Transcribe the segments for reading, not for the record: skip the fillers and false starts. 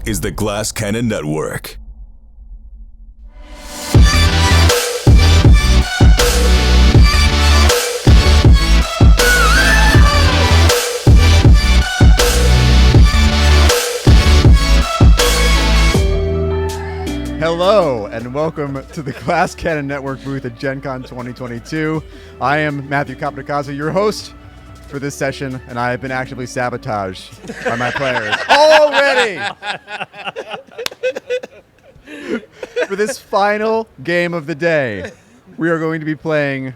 is the Glass Cannon Network. Hello, and welcome to the Glass Cannon Network booth at Gen Con 2022. I am Matthew Kapnikaza, your host for this session, and I have been actively sabotaged by my players already for this final game of the day. We are going to be playing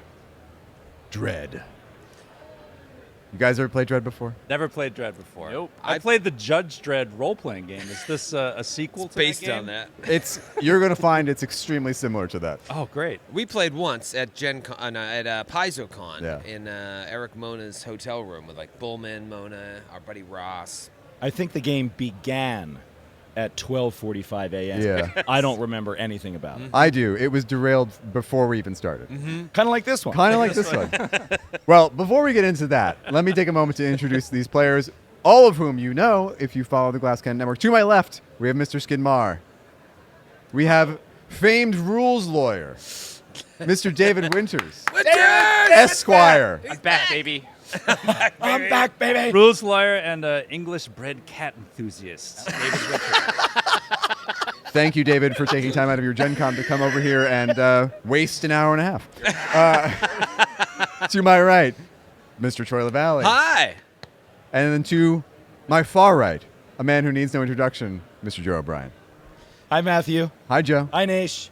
Dread. You guys ever played Dread before? Never played Dread before. Nope. I played the Judge Dread role-playing game. Is this a sequel to Based that game? on that. You're going to find it's extremely similar to that. Oh, great. We played once at Gen Con, at PaizoCon Yeah. in Eric Mona's hotel room with like Bullman, Mona, our buddy Ross. I think the game began at 12:45 a.m. Yeah. I don't remember anything about it. I do. It was derailed before we even started. Kind of like this one. Kind of like this one. Well, before we get into that, let me take a moment to introduce these players, all of whom you know if you follow the Glass Cannon Network. To my left, we have Mr. Skidmar. We have famed rules lawyer, Mr. David Winters, Esquire. I'm back, baby. I'm back, baby. Rules lawyer and English-bred cat enthusiast. David Richard. Thank you, David, for taking time out of your Gen Con to come over here and waste an hour and a half. To my right, Mr. Troy LaValle. Hi. And then to my far right, a man who needs no introduction, Mr. Joe O'Brien. Hi, Matthew. Hi, Joe. Hi, Nish.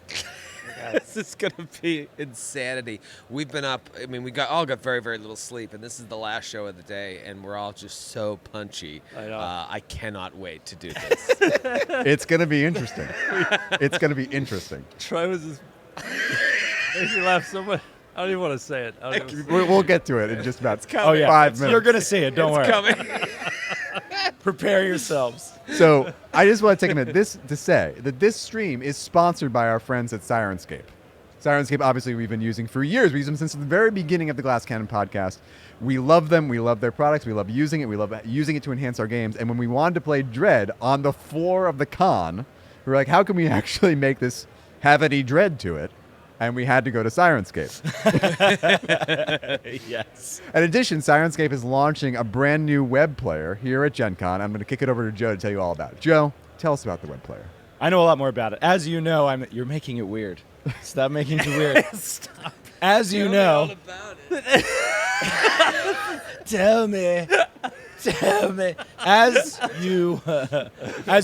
This is gonna be insanity. We've been up. I mean, all got very, very little sleep, and this is the last show of the day, and we're all just so punchy. I know. I cannot wait to do this. It's going to be interesting. It's going to be interesting. Troy was just... makes me laugh so much. I don't even want to say it. I don't even say it. We'll get to it in just about Oh, yeah. 5 minutes. You're going to see it. Don't worry. Coming. Prepare yourselves. So I just want to take a minute to say that this stream is sponsored by our friends at Sirenscape. Sirenscape, obviously, we've been using for years. We use them since the very beginning of the Glass Cannon podcast. We love them. We love their products. We love using it. We love using it to enhance our games. And when we wanted to play Dread on the floor of the con, we were like, how can we actually make this have any dread to it? And we had to go to Sirenscape. Yes. In addition, Sirenscape is launching a brand new web player here at Gen Con. I'm going to kick it over to Joe to tell you all about it. Joe, tell us about the web player. I know a lot more about it. As you know, you're making it weird. Stop making it weird. Stop. As you know. About it. Tell me. As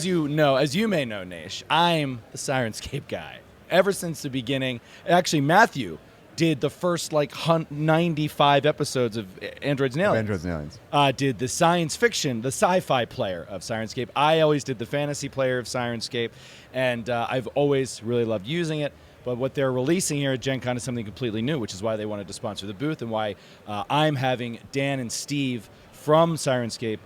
you may know, Nish, I'm the Sirenscape guy. Ever since the beginning. Actually, Matthew did the first 95 episodes of Androids and Aliens. Androids and Aliens. Did the science fiction, the sci-fi player of Sirenscape. I always did the fantasy player of Sirenscape, and I've always really loved using it. But what they're releasing here at Gen Con is something completely new, which is why they wanted to sponsor the booth and why I'm having Dan and Steve from Sirenscape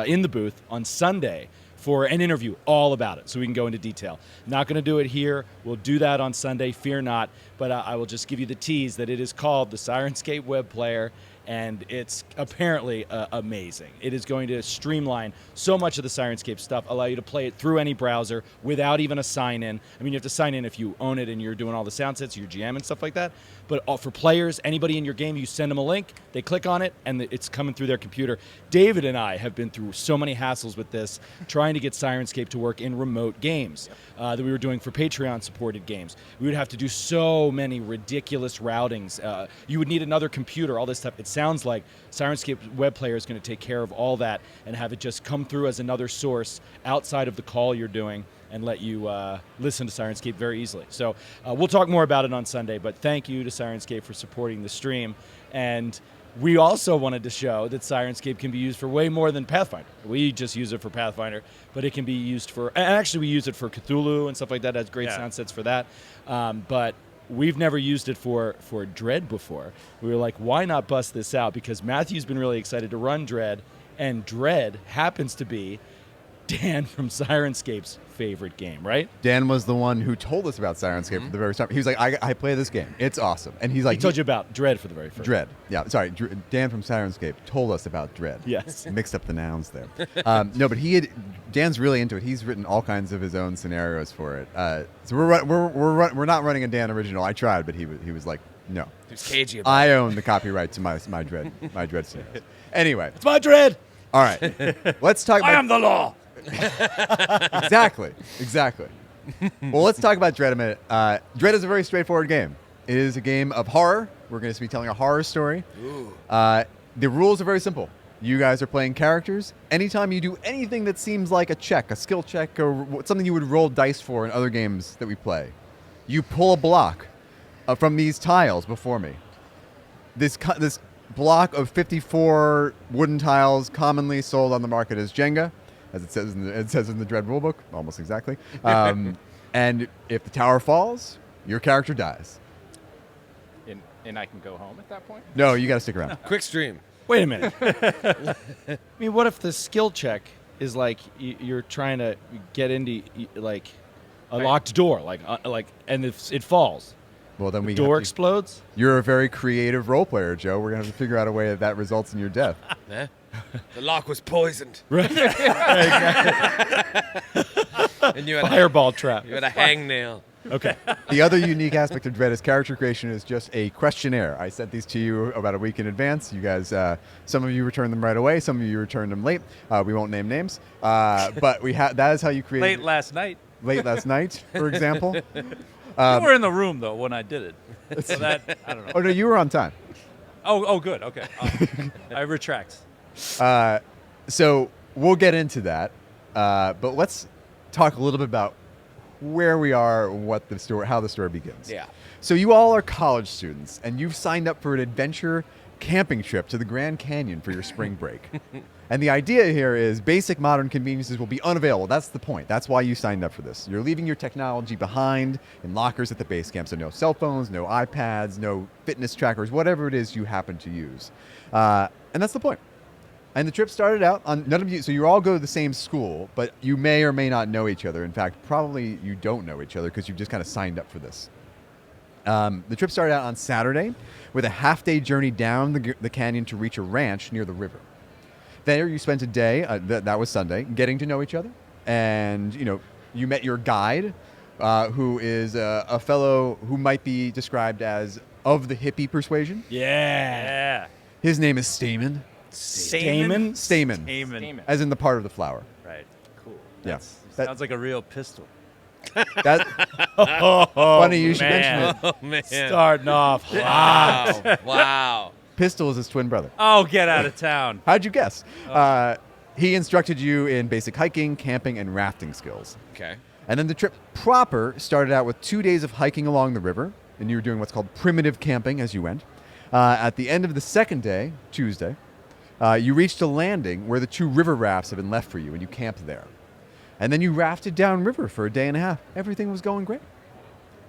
in the booth on Sunday for an interview all about it, so we can go into detail. Not going to do it here. We'll do that on Sunday, fear not. But I will just give you the tease that it is called the Sirenscape Web Player, and it's apparently amazing. It is going to streamline so much of the Sirenscape stuff, allow you to play it through any browser without even a sign-in. I mean, you have to sign in if you own it and you're doing all the sound sets, your GM and stuff like that. But for players, anybody in your game, you send them a link, they click on it, and it's coming through their computer. David and I have been through so many hassles with this, trying to get Sirenscape to work in remote games that we were doing for Patreon-supported games. We would have to do so many ridiculous routings. You would need another computer, all this stuff. It sounds like Sirenscape Web Player is going to take care of all that and have it just come through as another source outside of the call you're doing and let you listen to Sirenscape very easily. So we'll talk more about it on Sunday, but thank you to Sirenscape for supporting the stream. And we also wanted to show that Sirenscape can be used for way more than Pathfinder. We just use it for Pathfinder, but it can be used for, and actually we use it for Cthulhu and stuff like that. It has great sound sets for that. But we've never used it for Dread before. We were like, why not bust this out? Because Matthew's been really excited to run Dread, and Dread happens to be Dan from Sirenscape's favorite game, right? Dan was the one who told us about Sirenscape at the very start. He was like, I play this game. It's awesome. And he's like, He told you about Dread for the very first Dread. Yeah, sorry. Dan from Sirenscape told us about Dread. Yes. Mixed up the nouns there. No, but Dan's really into it. He's written all kinds of his own scenarios for it. So we're not running a Dan original. I tried, but he was like, no. He was cagey about I own the copyright to my Dread scenarios. Anyway, It's my Dread! all right. Let's talk about I am the law. Exactly. Well, let's talk about Dread a minute. Dread is a very straightforward game. It is a game of horror. We're going to be telling a horror story. The rules are very simple. You guys are playing characters. Anytime you do anything that seems like a check, a skill check, or something you would roll dice for in other games that we play, you pull a block from these tiles before me. This block of 54 wooden tiles, commonly sold on the market as Jenga, as it says in the Dread rulebook, almost exactly. And if the tower falls, your character dies. And I can go home at that point? No, you got to stick around. Quick stream. Wait a minute. I mean, what if the skill check is like you're trying to get into like a locked door, and if it falls, Well, then the we door have to- explodes? You're a very creative role player, Joe. We're gonna have to figure out a way that results in your death. Eh? The lock was poisoned. Right. And you had Fireball trap. you had a hangnail. Okay. The other unique aspect of Dread is character creation is just a questionnaire. I sent these to you about a week in advance. You guys, some of you returned them right away. Some of you returned them late. We won't name names, but that is how you create. Late last night. Late last night, for example. You were in the room though when I did it. So that I don't know. Oh no, you were on time. Oh, good. Okay. I retract. So we'll get into that, but let's talk a little bit about where we are, how the story begins. Yeah. So you all are college students, and you've signed up for an adventure camping trip to the Grand Canyon for your spring break. And the idea here is basic modern conveniences will be unavailable. That's the point. That's why you signed up for this. You're leaving your technology behind in lockers at the base camp. So no cell phones, no iPads, no fitness trackers, whatever it is you happen to use. And that's the point. And the trip started out on none of you. So you all go to the same school, but you may or may not know each other. In fact, probably you don't know each other because you've just kind of signed up for this. The trip started out on Saturday with a half-day journey down the canyon to reach a ranch near the river. There you spent a day, that was Sunday, getting to know each other. And, you met your guide, who is a fellow who might be described as of the hippie persuasion. Yeah. His name is Stamen. Stamen? Stamen. Stamen. As in the part of the flower. Right. Cool. Yeah. Sounds like a real pistol. That, funny you should man. mention it. Oh man. Starting off hot. Wow. Wow. Pistol is his twin brother. Oh, get out of town. How'd you guess? He instructed you in basic hiking, camping, and rafting skills. Okay. And then the trip proper started out with 2 days of hiking along the river, and you were doing what's called primitive camping as you went. At the end of the second day, Tuesday, you reached a landing where the 2 river rafts had been left for you, and you camped there. And then you rafted downriver for a day and a half. Everything was going great.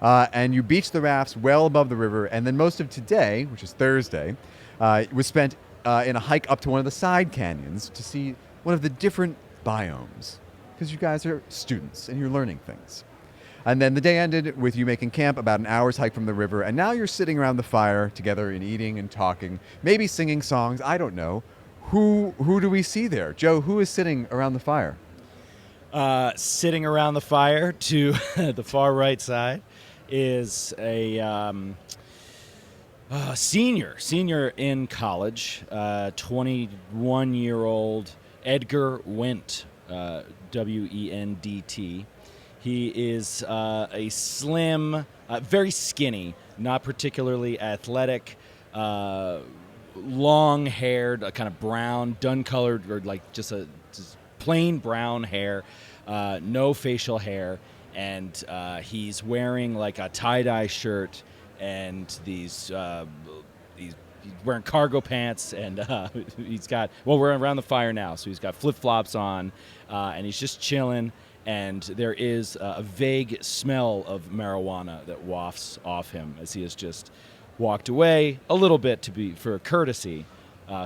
And you beached the rafts well above the river, and then most of today, which is Thursday, was spent in a hike up to one of the side canyons to see one of the different biomes, because you guys are students and you're learning things. And then the day ended with you making camp about an hour's hike from the river, and now you're sitting around the fire together and eating and talking, maybe singing songs. I don't know. Who do we see there? Joe, who is sitting around the fire? Sitting around the fire to the far right side is a senior in college, 21-year-old Edgar Wendt, W-E-N-D-T. He is a slim, very skinny, not particularly athletic, long-haired, kind of brown, dun-colored, or like just plain brown hair, no facial hair, and he's wearing like a tie-dye shirt and he's wearing cargo pants, and we're around the fire now, so he's got flip-flops on, and he's just chilling, and there is a vague smell of marijuana that wafts off him as he has just walked away a little bit for courtesy,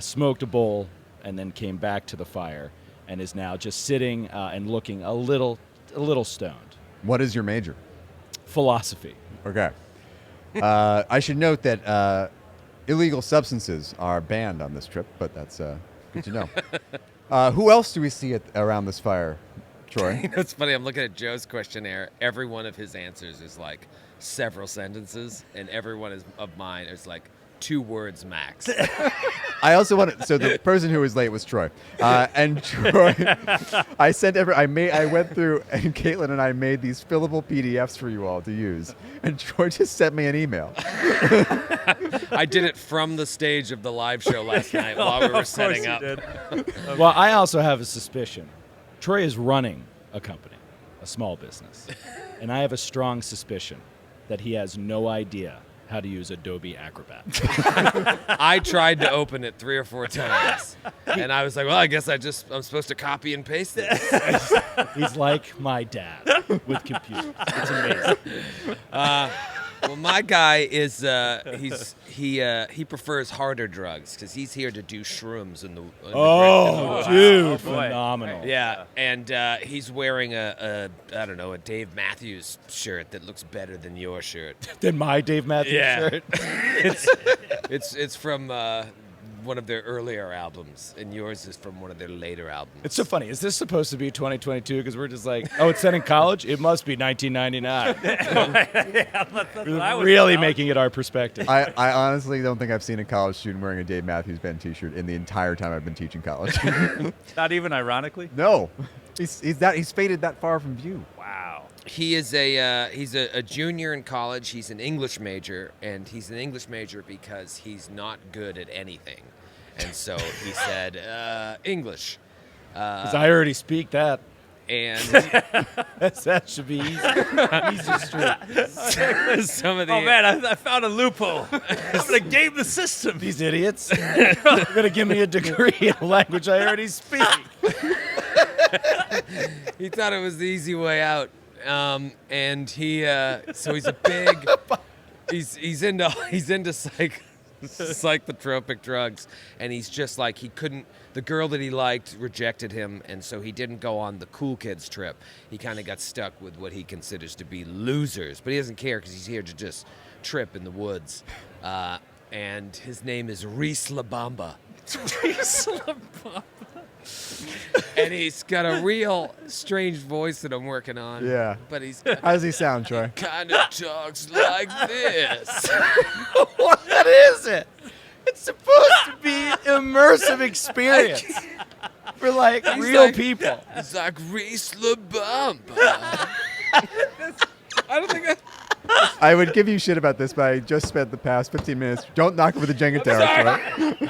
smoked a bowl, and then came back to the fire and is now just sitting and looking a little stoned. What is your major? Philosophy. Okay. I should note that illegal substances are banned on this trip, but that's good to know. Who else do we see around this fire, Troy? It's funny. I'm looking at Joe's questionnaire. Every one of his answers is like several sentences, and every one of mine is like 2 words max. I also wanted. So the person who was late was Troy, and Troy. I went through, and Caitlin and I made these fillable PDFs for you all to use, and Troy just sent me an email. I did it from the stage of the live show last night while we were setting up. Well, I also have a suspicion. Troy is running a company, a small business, and I have a strong suspicion that he has no idea how to use Adobe Acrobat. I tried to open it 3 or 4 times, and I was like, well, I guess I'm supposed to copy and paste this. He's like my dad with computers. It's amazing. Well, my guy is he prefers harder drugs because he's here to do shrooms in the Dude, boy. phenomenal. yeah, and he's wearing a Dave Matthews shirt that looks better than your shirt. Then my Dave Matthews shirt. It's from one of their earlier albums, and yours is from one of their later albums. It's so funny. Is this supposed to be 2022? Because we're just like, oh, it's set in college? It must be 1999. That's what I was Really about. making it our perspective. I honestly don't think I've seen a college student wearing a Dave Matthews Band T-shirt in the entire time I've been teaching college. Not even ironically. No, he's faded that far from view. Wow. He is a junior in college. He's an English major, and he's an English major because he's not good at anything. And so he said, English. Because I already speak that. And That should be easy. Easy street. some of the Oh man, I found a loophole. I'm gonna game the system. These idiots. They're going to give me a degree in a language I already speak. he thought it was the easy way out. And so he's a big, he's into psychotropic drugs, and he's just like, the girl that he liked rejected him, and so he didn't go on the cool kids trip. He kind of got stuck with what he considers to be losers, but he doesn't care because he's here to just trip in the woods. And his name is Reese Labamba. And he's got a real strange voice that I'm working on. Yeah. But he's How does he sound, Troy? kind of talks like this. What is it? It's supposed to be immersive experience for like real people. It's like Reese Labamba. I don't think I would give you shit about this, but I just spent the past 15 minutes. Don't knock over the Jenga tower, Troy.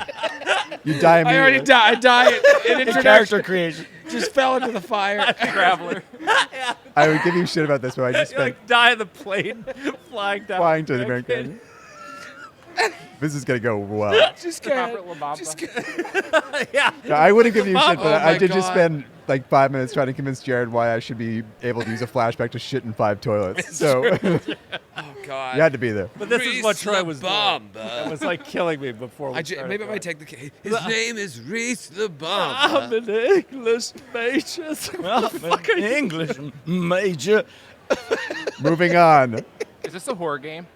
You die immediately. I already died. I died in Character introduction. creation. Just fell into the fire. Traveler. I would give you shit about this, but I just You spent like die in the plane, flying down. flying to the Grand Canyon. This is going to go well. Just Robert can't. Labamba. Yeah. No, I wouldn't give you shit, but Oh I my did just God. spend like 5 minutes trying to convince Jared why I should be able to use a flashback to shit in 5 toilets. So you Oh God. had to be there. But this is what Troy was doing. Labamba. It was like killing me before we started. Maybe I might take the case. His name is Reese I'm Labamba. an English major. Well, English major. Moving on. Is this a horror game?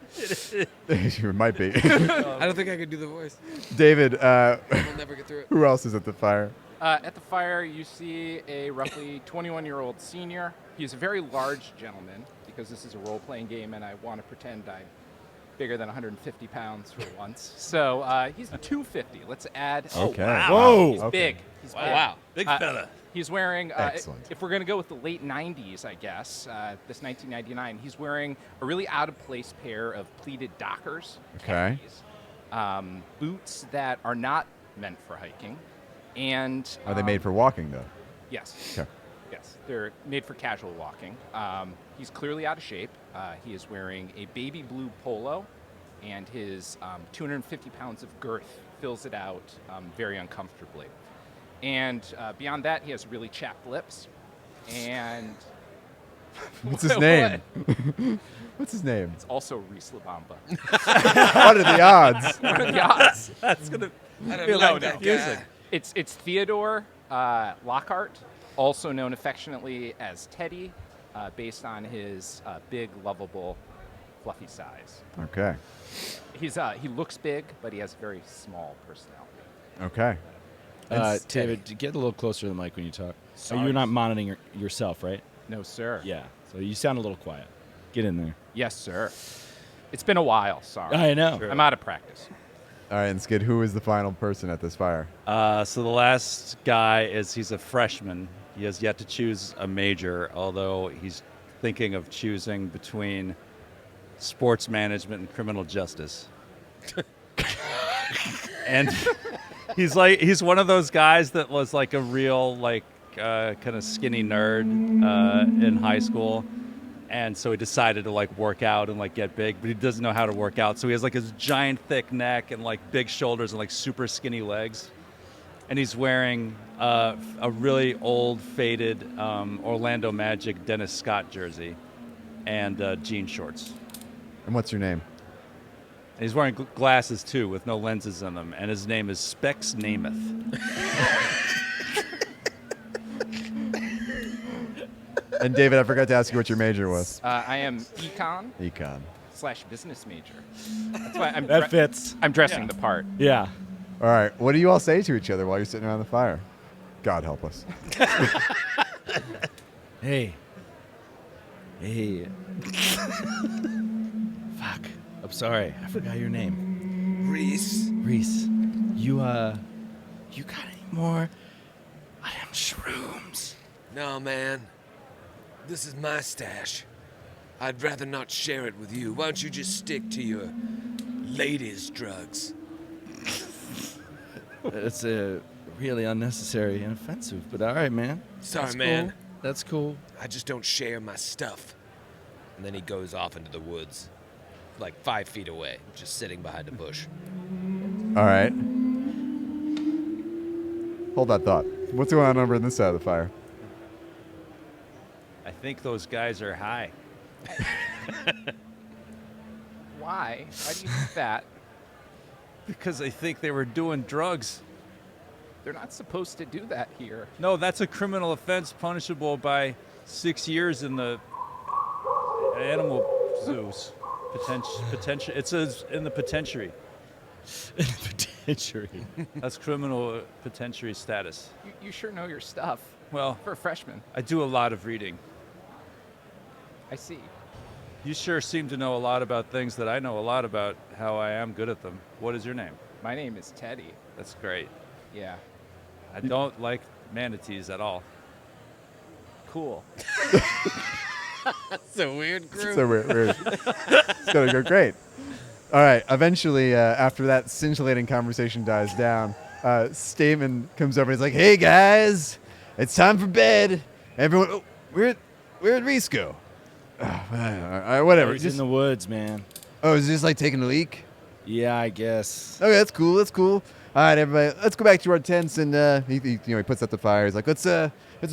It might be. I don't think I could do the voice. David, We'll never get through it. who else is at the fire? At the fire, you see a roughly 21-year-old senior. He's a very large gentleman because this is a role-playing game, and I want to pretend I'm bigger than 150 pounds for once. So he's 250. Let's add. Okay. wow. Whoa. He's Okay. big. He's big. Wow. Big fella. He's wearing, Excellent. if we're going to go with the late 90s, I guess, this 1999, he's wearing a really out-of-place pair of pleated Dockers. Okay. khakis, boots that are not meant for hiking. And Are they made for walking, though? Yes. Okay. Yes, they're made for casual walking. He's clearly out of shape. He is wearing a baby blue polo, and his 250 pounds of girth fills it out very uncomfortably. And beyond that, he has really chapped lips. And What's his What? name? What's his name? it's also Reese Labamba. What are the odds? What are the odds? That's gonna I don't be a like little that confusing. guy. It's Theodore Lockhart, also known affectionately as Teddy, based on his big, lovable, fluffy size. Okay. He looks big, but he has a very small personality. Okay. David, get a little closer to the mic when you talk. Sorry. You're not monitoring yourself, right? No, sir. Yeah. So you sound a little quiet. Get in there. Yes, sir. It's been a while. Sorry. I know. I'm out of practice. All right, and Skid, who is the final person at this fire? So the last guy he's a freshman. He has yet to choose a major, although he's thinking of choosing between sports management and criminal justice. And he's one of those guys that was like a real kind of skinny nerd in high school. And so he decided to work out and get big, but he doesn't know how to work out. So he has his giant thick neck and big shoulders and super skinny legs. And he's wearing a really old, faded Orlando Magic Dennis Scott jersey and jean shorts. And what's your name? And he's wearing glasses too with no lenses in them. And his name is Specs Namath. And David, I forgot to ask you what your major was. I am econ Econ. / business major. That's why I'm That fits. I'm dressing the part. Yeah. All right, what do you all say to each other while you're sitting around the fire? God help us. Hey. Fuck. I'm sorry. I forgot your name. Reese. Reese. You got any more I am shrooms? No, man. This is my stash. I'd rather not share it with you. Why don't you just stick to your ladies' drugs? It's really unnecessary and offensive, but all right, man. Sorry, That's man. Cool. That's cool. I just don't share my stuff. And then he goes off into the woods, 5 feet away, just sitting behind a bush. All right. Hold that thought. What's going on over on this side of the fire? I think those guys are high. Why? Why do you think that? Because I think they were doing drugs. They're not supposed to do that here. No, that's a criminal offense punishable by 6 years in the animal zoos. Potential. It says in the penitentiary. Penitentiary. That's criminal penitentiary status. You sure know your stuff. Well, For a freshman. I do a lot of reading. I see. You sure seem to know a lot about things that I know a lot about how I am good at them. What is your name? My name is Teddy. That's great. Yeah. I don't like manatees at all. Cool. That's a weird group. So weird. It's going to go great. All right. Eventually, after that scintillating conversation dies down, Stamen comes over and he's like, "Hey, guys, it's time for bed. Everyone, where'd Reese go? Whatever. He's in the woods, man. Oh, is he just taking a leak? Yeah, I guess. Okay, that's cool. That's cool. All right, everybody, let's go back to our tents. And he puts up the fire. He's like, let's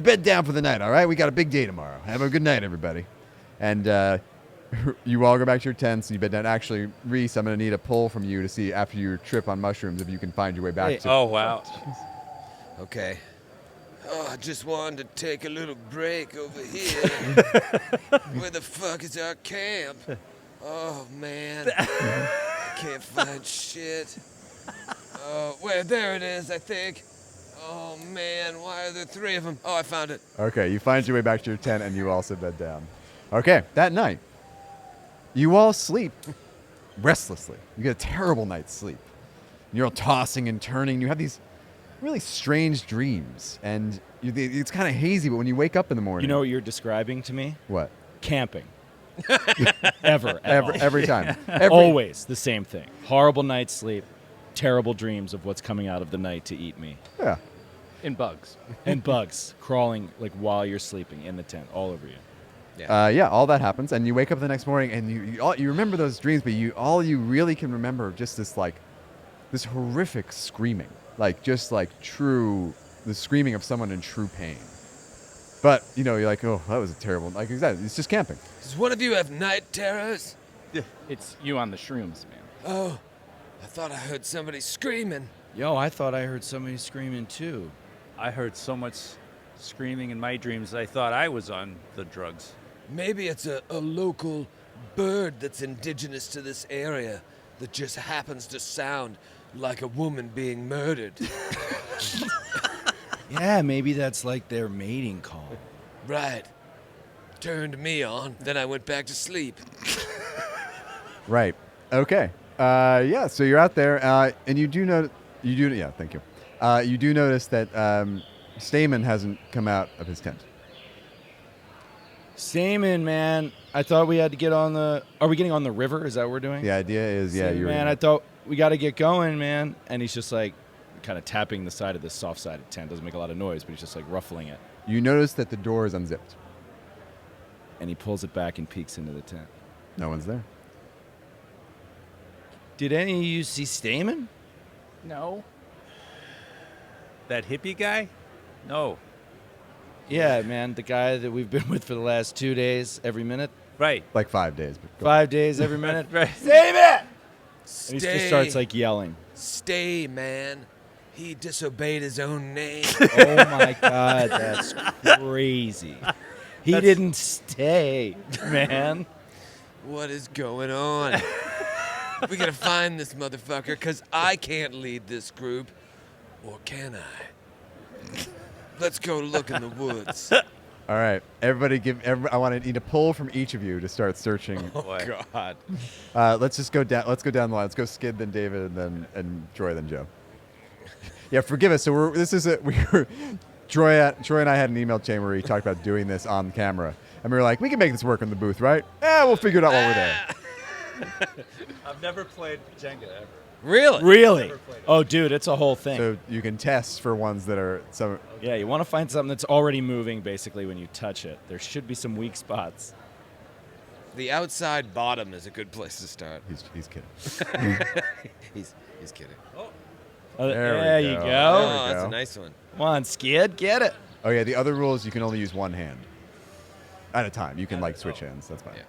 bed down for the night. All right, we got a big day tomorrow. Have a good night, everybody. And you all go back to your tents and you bed down. Actually, Reese, I'm gonna need a pull from you to see after your trip on mushrooms if you can find your way back to. Oh, wow. Okay. Oh, I just wanted to take a little break over here. Where the fuck is our camp? Oh, man. I can't find shit. Oh, there it is, I think. Oh, man, why are there 3 of them? Oh, I found it. Okay, you find your way back to your tent and you also bed down. Okay, that night, you all sleep restlessly. You get a terrible night's sleep. You're all tossing and turning. You have these really strange dreams, and it's kind of hazy, but when you wake up in the morning... You know what you're describing to me? What? Camping. Every time. Always the same thing. Horrible night's sleep, terrible dreams of what's coming out of the night to eat me. Yeah. And bugs. And bugs crawling while you're sleeping in the tent all over you. Yeah, all that happens, and you wake up the next morning, and you remember those dreams, but all you really can remember just this horrific screaming, the screaming of someone in true pain. But you're like, oh, that was a terrible. Exactly, it's just camping. Does one of you have night terrors? It's you on the shrooms, man. Oh, I thought I heard somebody screaming. Yo, I thought I heard somebody screaming too. I heard so much screaming in my dreams that I thought I was on the drugs. Maybe it's a local bird that's indigenous to this area that just happens to sound like a woman being murdered. Yeah, maybe that's like their mating call. Right. Turned me on, then I went back to sleep. Right. Okay. Yeah. So you're out there, and you do know. Yeah. Thank you. You do notice that Stamen hasn't come out of his tent. Stamen, man, I thought we had to get on the. Are we getting on the river? Is that what we're doing? The idea is, yeah, you're. Man, I thought we got to get going, man. And he's just like, kind of tapping the side of this soft-sided tent. Doesn't make a lot of noise, but he's just like ruffling it. You notice that the door is unzipped. And he pulls it back and peeks into the tent. No one's there. Did any of you see Stamen? No. That hippie guy? No. Yeah, man, the guy that we've been with for the last 2 days, every minute. Right. Like 5 days. But go 5 days, every minute. Right. Stamen! And he Stay. just starts like yelling. Stay, man. He disobeyed his own name. Oh my God, that's crazy. He didn't stay, man. What is going on? We gotta find this motherfucker, because I can't lead this group. Or can I? Let's go look in the woods. All right, everybody, I need a pull from each of you to start searching. Oh, God. Let's just go down. Let's go down the line. Let's go Skid, then David, and Troy, then Joe. Yeah, forgive us. So Troy and I had an email chain where we talked about doing this on camera, and we were like, we can make this work in the booth, right? Yeah, we'll figure it out while we're there. I've never played Jenga ever. Really? Really? Oh, dude, it's a whole thing. So you can test for ones that are some. Yeah, you want to find something that's already moving, basically, when you touch it. There should be some weak spots. The outside bottom is a good place to start. He's kidding. He's kidding. There we you go. go. Oh, we that's go. a nice one. Come on, Skid, get it. Oh yeah, the other rule is you can only use one hand at a time. You can like switch hands. That's fine. Yeah.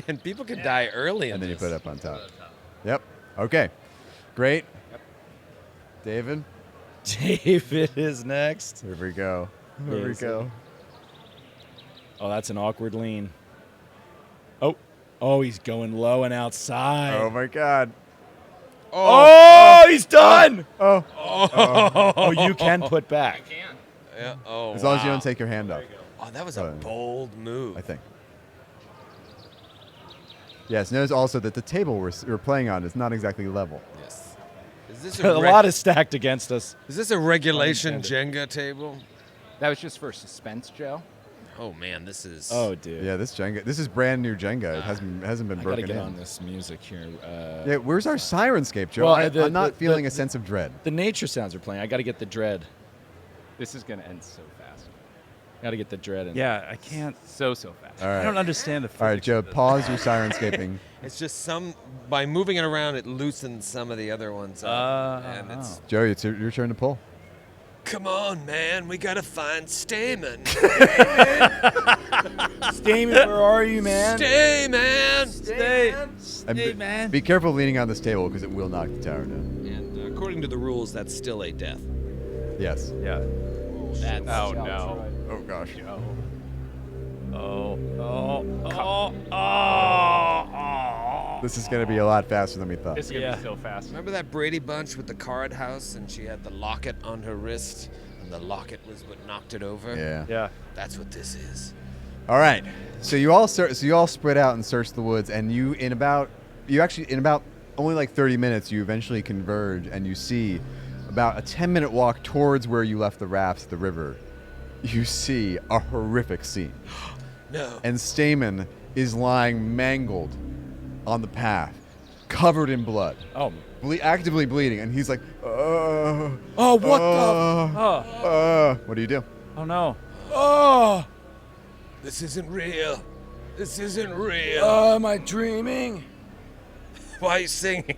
Man, people could die early in And then you this. put it up on top. Yep. Okay. Great. David. David is next. Here we go. Here we Yes. go. Oh, that's an awkward lean. Oh, he's going low and outside. Oh my God. Oh, he's done. Oh. Oh, you can put back. Yeah. Oh, As long as you wow. don't take your hand off, Oh, that was a bold move. I think. Yes. Notice also that the table we're playing on is not exactly level. Yes. Is this A lot is stacked against us. Is this a regulation Unintended. Jenga table? That was just for suspense, Joe. Oh man, this is. Oh, dude. Yeah. This Jenga. This is brand new Jenga. It hasn't been I gotta broken get in. on this music here. Yeah. Where's our Sirenscape, Joe? Well, I'm not feeling a sense of dread. The nature sounds are playing. I got to get the dread. This is going to end so fast. Got to get the dread in. Yeah, I can't. So fast. All I right. don't understand the physics. All right, Joe. of this. Pause your Sirenscaping. It's just by moving it around, it loosens some of the other ones up. And it's. Joe, it's your turn to pull. Come on, man, we gotta find Stamen. Stamen, where are you, man? Stay, man. Stay, And man. be careful leaning on this table because it will knock the tower down. And according to the rules, that's still a death. Yes. Yeah. That's Oh, no. Oh gosh. This is going to be a lot faster than we thought. It's going to Yeah. be so fast. Remember that Brady Bunch with the card house, and she had the locket on her wrist, and the locket was what knocked it over? Yeah. Yeah. That's what this is. All right. So you all spread out and search the woods, and in about only like 30 minutes, you eventually converge, and you see about a 10-minute walk towards where you left the rafts, the river. You see a horrific scene, No. and Stamen is lying mangled on the path, covered in blood, Oh, actively bleeding, and he's like, oh, what What do you do? Oh no. Oh, This isn't real. This isn't real. am I dreaming? Why are you singing?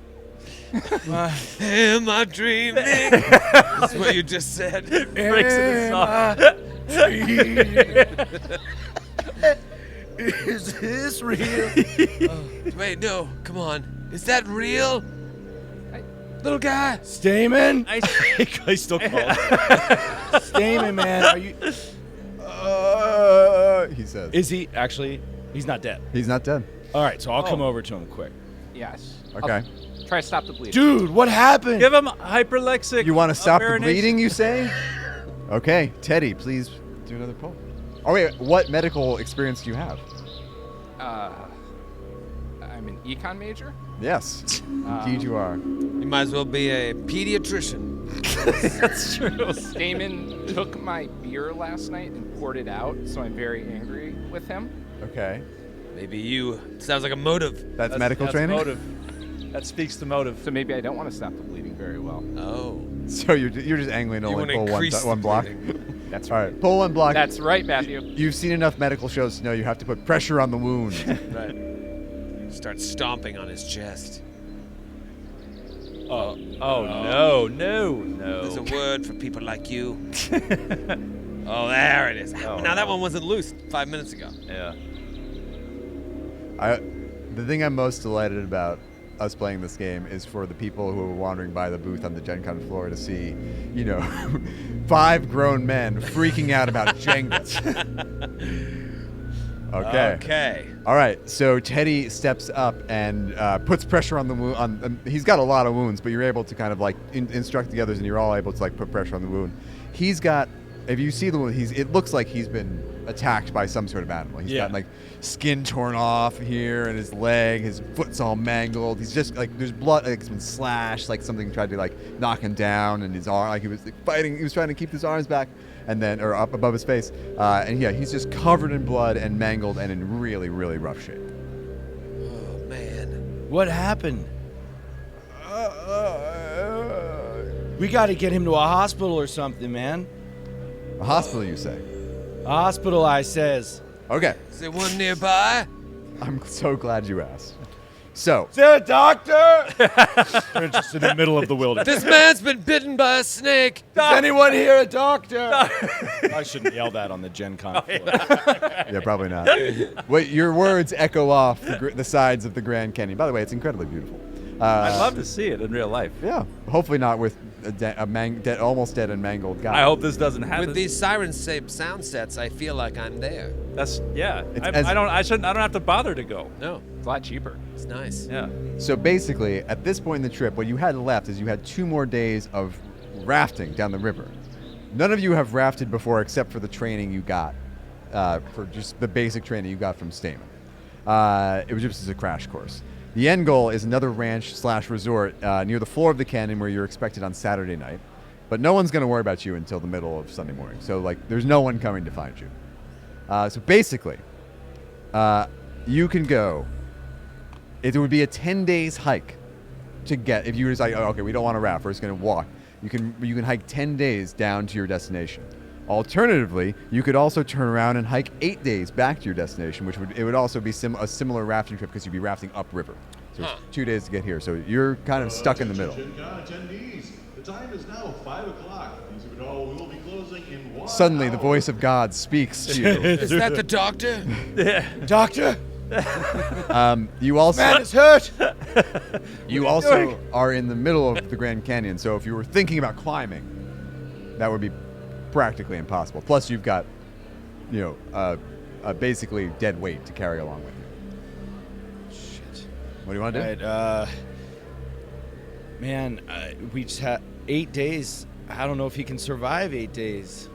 Am I dreaming? That's what you just said. Breaks in the song. Is this real? Wait, no. Come on. Is that real? Little guy. Stamen? I I still call him. Stamen, man. Are you? He says. Is he actually? He's not dead. He's not dead. All right, so I'll come over to him quick. Yes. Okay. I'll try to stop the bleeding. Dude, what happened? give him hyperlexic. You want to stop the marination. bleeding, you say? Okay. Teddy, please do another poll. Oh, wait. What medical experience do you have? I'm an econ major. Yes. Indeed you are. You might as well be a pediatrician. That's true. Stamen took my beer last night and poured it out, so I'm very angry with him. Okay. Maybe you. Sounds like a motive. That's medical training? Motive. That speaks to motive. So maybe I don't want to stop the bleeding very well. Oh. So you're just angling to You only wanna pull increase one the block? bleeding. That's All right. Pull one block. That's right, Matthew. You've seen enough medical shows to know you have to put pressure on the wound. Right. Start stomping on his chest. Oh no. There's a word for people like you. Oh, there it is. Now that one wasn't loose 5 minutes ago. Yeah. The thing I'm most delighted about us playing this game is for the people who are wandering by the booth on the Gen Con floor to see, 5 grown men freaking out about Jenga. Okay. All right. So Teddy steps up and puts pressure on the wound. He's got a lot of wounds, but you're able to kind of like instruct the others, and you're all able to like put pressure on the wound. He's got. If you see the wound, it looks like he's been attacked by some sort of animal. He's got like skin torn off here, and his leg, his foot's all mangled. He's just like there's blood, like it's been slashed, like something tried to like knock him down, and his arm, like he was like, fighting. He was trying to keep his arms back, and then or up above his face, and yeah, he's just covered in blood and mangled and in really, really rough shape. Oh, man. What happened? We got to get him to a hospital or something, man. A hospital, you say? A hospital, I says. Okay. Is there one nearby? I'm so glad you asked. So, Is there a doctor? We're just in the middle of the wilderness. This man's been bitten by a snake. Is anyone here a doctor? I shouldn't yell that on the Gen Con floor. yeah, probably not. Wait, your words echo off the sides of the Grand Canyon. By the way, it's incredibly beautiful. I'd love to see it in real life. Yeah, hopefully not with almost dead and mangled guy. I hope this doesn't happen. With these Sirenscape sound sets, I feel like I'm there. That's yeah. It's I don't have to bother to go. No, It's a lot cheaper. it's nice. Yeah. So basically, at this point in the trip, what you had left is you had 2 more days of rafting down the river. None of you have rafted before except for the training you got, for just the basic training you got from Stamen. It was just as a crash course. The end goal is another ranch/resort near the floor of the canyon where you're expected on Saturday night. But no one's going to worry about you until the middle of Sunday morning. So, there's no one coming to find you. So basically, you can go. It would be a 10 days hike to get, if you were just like, oh, okay, we don't want to raft, we're just going to walk. You can hike 10 days down to your destination. Alternatively, you could also turn around and hike 8 days back to your destination, which would also be a similar rafting trip because you'd be rafting upriver. So it's 2 days to get here. So you're kind of stuck in the middle. Attendees, the time is now 5 o'clock. The exhibit hall will be closing in 1 Suddenly, the hour. voice of God speaks to you. Is that the doctor? Doctor? You also Man is hurt. are in the middle of the Grand Canyon. So if you were thinking about climbing, that would be practically impossible. Plus, you've got, basically dead weight to carry along with you. Shit. What do you want to do? Right, man, we just had 8 days. I don't know if he can survive 8 days.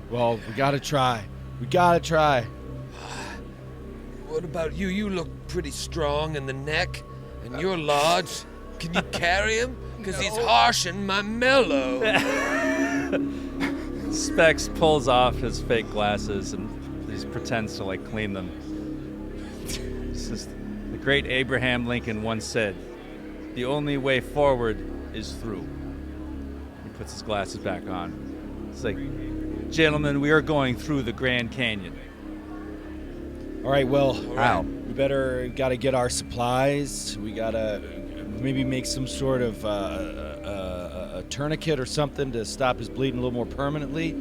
Well, we gotta try. What about you? You look pretty strong in the neck, and you're large. Can you carry him? Because he's harsh and my mellow. Specs pulls off his fake glasses and he pretends to clean them. The great Abraham Lincoln once said, "The only way forward is through." He puts his glasses back on. It's like, "Gentlemen, we are going through the Grand Canyon." All right, well, Wow. we gotta get our supplies. We gotta maybe make some sort of a tourniquet or something to stop his bleeding a little more permanently.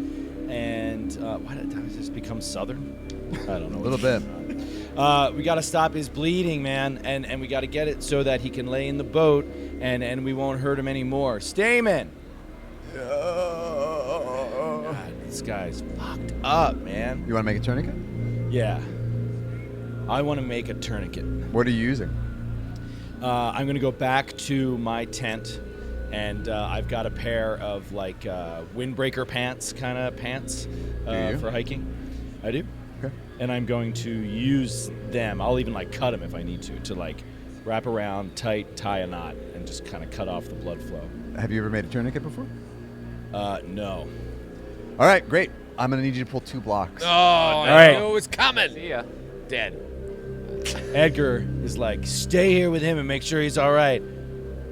And why did I just become Southern? I don't know. A little bit. We got to stop his bleeding, man, and we got to get it so that he can lay in the boat and we won't hurt him anymore. Stamen! God, this guy's fucked up, man. You want to make a tourniquet? Yeah. I want to make a tourniquet. What are you using? I'm going to go back to my tent, and I've got a pair of like windbreaker pants, kind of pants you? for hiking. I do. Okay. And I'm going to use them. I'll even like cut them if I need to like wrap around, tight, tie a knot, and just kind of cut off the blood flow. Have you ever made a tourniquet before? No. All right, great. I'm going to need you to pull 2 blocks. Oh, right. I knew it was coming. See ya. Dead. Edgar is like, stay here with him and make sure he's all right.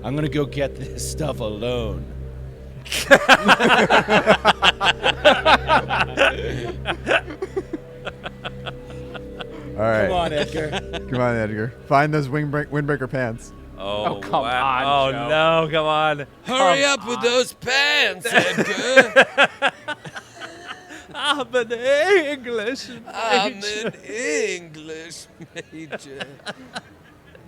I'm going to go get this stuff alone. All right. Come on, Edgar. Come on, Edgar. Find those windbreaker pants. Oh, come wow. on, Joe. Oh, no, come on. Hurry up with those pants, Edgar. I'm an English I'm an English major.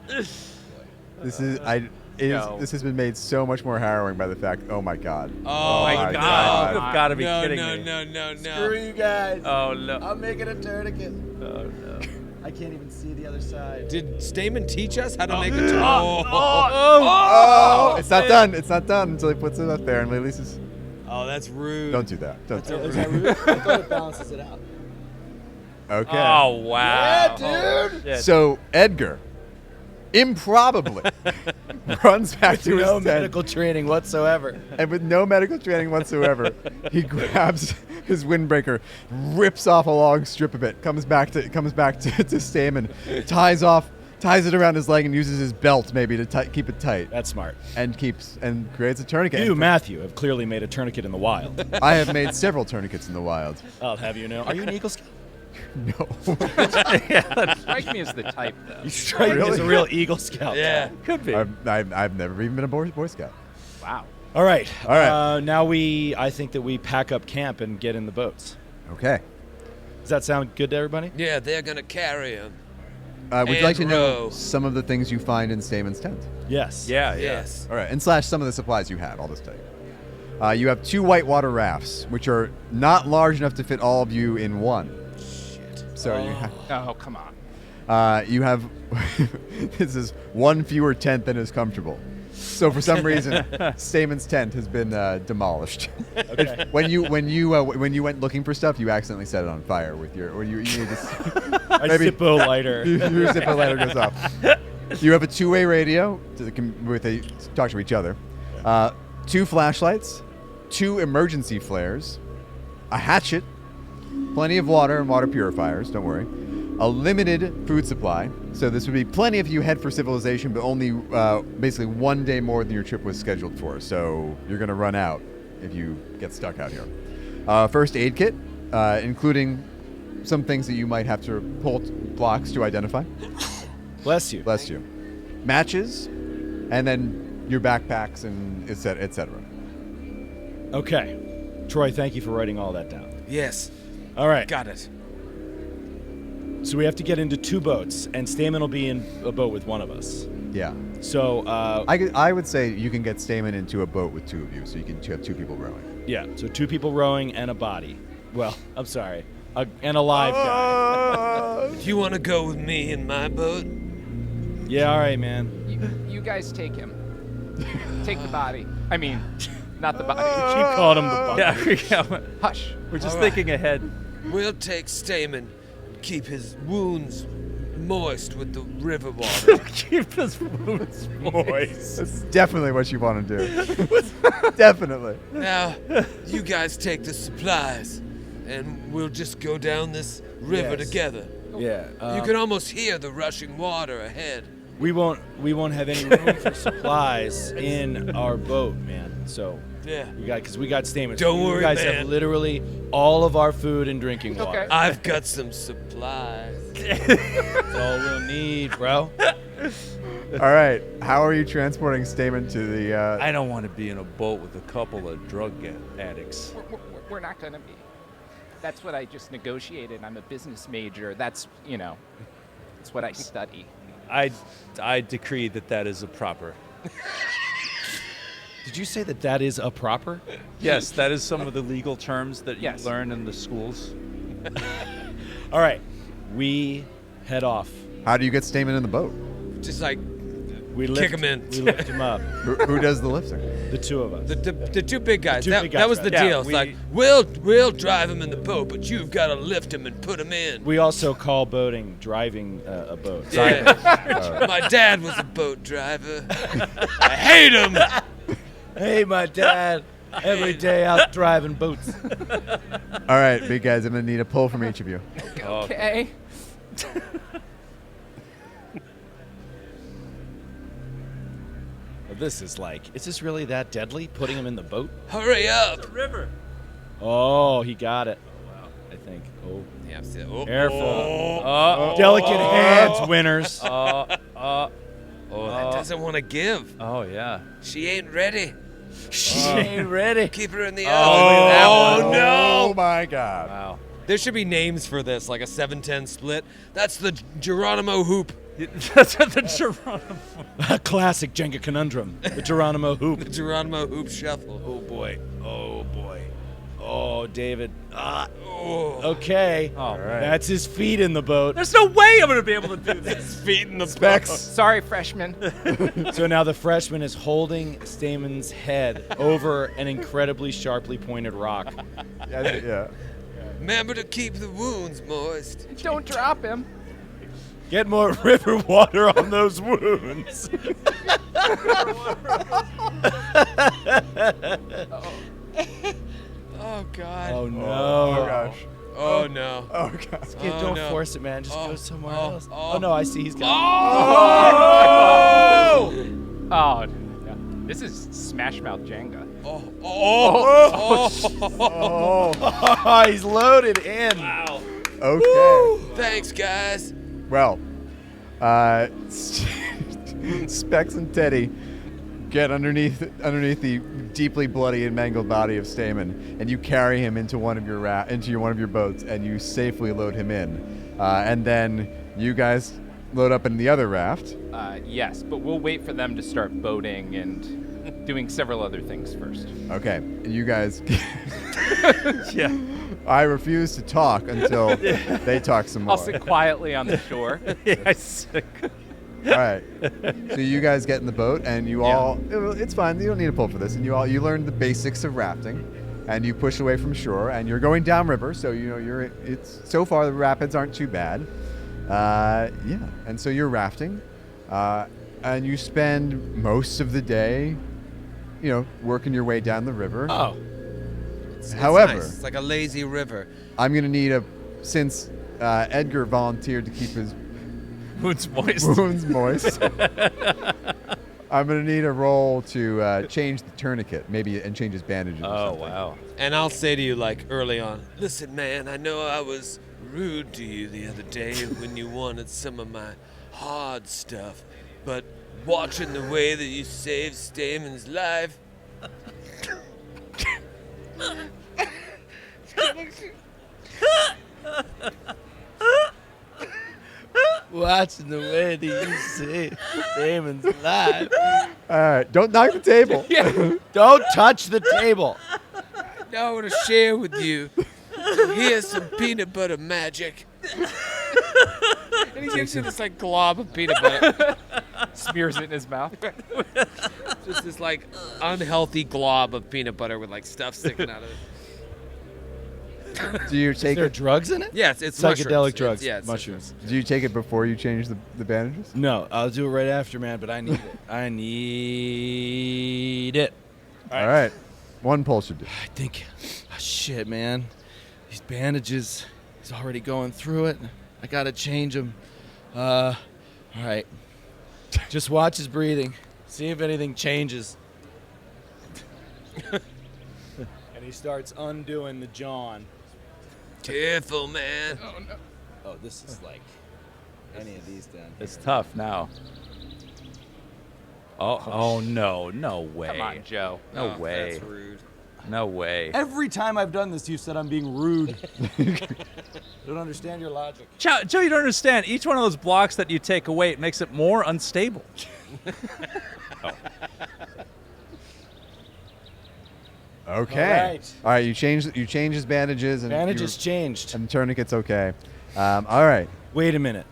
This has been made so much more harrowing by the fact. Oh my God. Oh, my my God. God. You've got to be no, kidding no, me. no, no, no. Screw you guys. Oh, no. I'm making a tourniquet. Oh, no. I can't even see the other side. Did Stamen teach us how to make a tourniquet? Oh, it's not done. It's not done until he puts it up there and releases. Oh, that's rude. Don't do that. Don't do Is that. that rude? I thought it balances it out. Okay. Oh, wow. Yeah, dude. Shit. So Edgar, improbably, runs back to his No tent, medical training whatsoever. and with no medical training whatsoever, he grabs his windbreaker, rips off a long strip of it, comes back to Stamen, ties it around his leg, and uses his belt maybe to keep it tight, That's smart. and creates a tourniquet. You, Matthew, have clearly made a tourniquet in the wild. I have made several tourniquets in the wild. I'll have you know. Are you an Eagle Scout? No. Strike me as the type, though. You strike me as a real Eagle Scout. Yeah. Could be. I've never even been a Boy Scout. Wow. All right. All right. Now I think that we pack up camp and get in the boats. Okay. Does that sound good to everybody? Yeah, they're going to carry him. Would you And like to know row. some of the things you find in Stamen's tent? Yes. Yeah, yeah. Yes. All right, and / some of the supplies you have. I'll just tell you. You have 2 whitewater rafts, which are not large enough to fit all of you in one. Shit. So Oh, come on. you have this is 1 fewer tent than is comfortable. So for some reason, Stamen's tent has been demolished. Okay. When you went looking for stuff, you accidentally set it on fire with your, or you just I maybe- Zippo lighter. your Zippo lighter goes off. You have a 2-way radio to talk to each other, 2 flashlights, 2 emergency flares, a hatchet, plenty of water and water purifiers. Don't worry. A limited food supply. So this would be plenty if you head for civilization, but only basically 1 day more than your trip was scheduled for. So you're going to run out if you get stuck out here. First aid kit, including some things that you might have to pull blocks to identify. Bless you. Bless you. Matches, and then your backpacks and et cetera. Okay. Troy, thank you for writing all that down. Yes. All right. Got it. So we have to get into 2 boats, and Stamen will be in a boat with one of us. Yeah. So, I would say you can get Stamen into a boat with 2 of you, so you can have 2 people rowing. yeah, so 2 people rowing and a body. Well, I'm sorry. And a live guy. Do you want to go with me in my boat? Yeah, all right, man. You guys take him. Take the body. I mean, not the body. Keep calling him the body. Yeah, Hush. we're just All right. thinking ahead. We'll take Stamen, keep his wounds moist with the river water. Keep his wounds moist. That's definitely what you want to do. Definitely. Now, you guys take the supplies, and we'll just go down this river Yes. together. Yeah. You can almost hear the rushing water ahead. We won't have any room for supplies in our boat, man. So Yeah. we got Stamen. Don't worry, You guys man. have literally all of our food and drinking water. Okay. I've got some supplies. That's all we'll need, bro. All right. How are you transporting Stamen to the? I don't want to be in a boat with a couple of drug addicts. We're not going to be. That's what I just negotiated. I'm a business major. That's what I study. I decree that is a proper. Did you say that is a proper? Yes, that is some of the legal terms that you Yes. learn in the schools. All right, we head off. How do you get Stamen in the boat? Just like We Kick him in. We lift him up. Who does the lifting? The two of us. the two big guys. two That, big that guys, was the right. Yeah, deal. It's we- like we'll drive him in the boat, but you've got to lift him and put him in. We also call boating driving a boat. Yeah. My dad was a boat driver. I hate him. Hey, my dad. Every day out driving boats. All right, big guys, I'm gonna need a pull from each of you. Okay. This is is this really that deadly? Putting him in the boat? Hurry up. River. Oh, he got it. I think. Oh, Yeah, oh, careful. Delicate hands, winners. oh, that doesn't want to give. Oh, yeah. She ain't ready. She ain't ready. Keep her in the look at that Oh, one. no. Oh my God! Wow. There should be names for this, like a 7-10 split. That's the Geronimo hoop. That's what the Geronimo. A classic Jenga conundrum. The Geronimo The hoop. Geronimo hoop shuffle. Oh boy. Oh boy. Oh, David. Oh. Okay. Oh, right. That's his feet in the boat. There's no way I'm going to be able to do this. Feet in the Specs. Sorry, freshman. So now the freshman is holding Stamen's head over an incredibly sharply pointed rock. Yeah. Remember to keep the wounds moist. Don't drop him. Get more river water on those wounds. Oh, God. Oh no. Oh gosh. Oh, no. Oh God. Kid, Oh, don't no. force it, man. Just go somewhere else. oh. Oh no, I see he's got. Oh! Oh, no. This is Smash Mouth Jenga. Oh! Oh! Oh. He's loaded in. Wow. Okay. Thanks, guys. Well, Specs and Teddy get underneath the deeply bloody and mangled body of Stamen, and you carry him into one of your one of your boats, and you safely load him in, and then you guys load up in the other raft. Yes, but we'll wait for them to start boating and doing several other things first. Okay, and you guys. Yeah. I refuse to talk until they talk some more. I'll sit quietly on the shore. Yes. All right. So you guys get in the boat, and you all. It's fine. You don't need a pull for this. And you learn the basics of rafting, and you push away from shore, and you're going downriver. So it's so far the rapids aren't too bad. Yeah. And so you're rafting, and you spend most of the day, working your way down the river. Oh. It's However, nice. It's like a lazy river. I'm gonna need since Edgar volunteered to keep his Wounds moist. wounds moist. I'm gonna need a roll to change the tourniquet, maybe, and change his bandages. or Oh, something. wow. And I'll say to you, like, early on, listen, man, I know I was rude to you the other day when you wanted some of my hard stuff, but watching the way that you saved Stamen's life, Watching the way that you see Damon's life. All right, don't knock the table. Don't touch the table. now I want to share with you. Here's some peanut butter magic. And he gives you this like glob of peanut butter. Smears it in his mouth. Just this like unhealthy glob of peanut butter with like stuff sticking out of it. Do you Is take there it? drugs in it? Yes, it's Psychedelic mushrooms. drugs. It's Mushrooms. Do you take it before you change the bandages? No, I'll do it right after, man, but I need it. I need it. All right, one pull should do. I think, shit, man. These bandages, he's already going through it. I gotta change them. All right. Just watch his breathing. See if anything changes. And he starts undoing the John. Careful, man. Oh, this is like any of these down. It's tough now. Oh no way. Come on, Joe. No Oh, way. That's rude. No way. Every time I've done this, you said I'm being rude. I don't understand your logic. Joe, you don't understand. Each one of those blocks that you take away, it makes it more unstable. Okay. All right. You change his bandages and Bandages changed. and tourniquet's okay. All right. Wait a minute.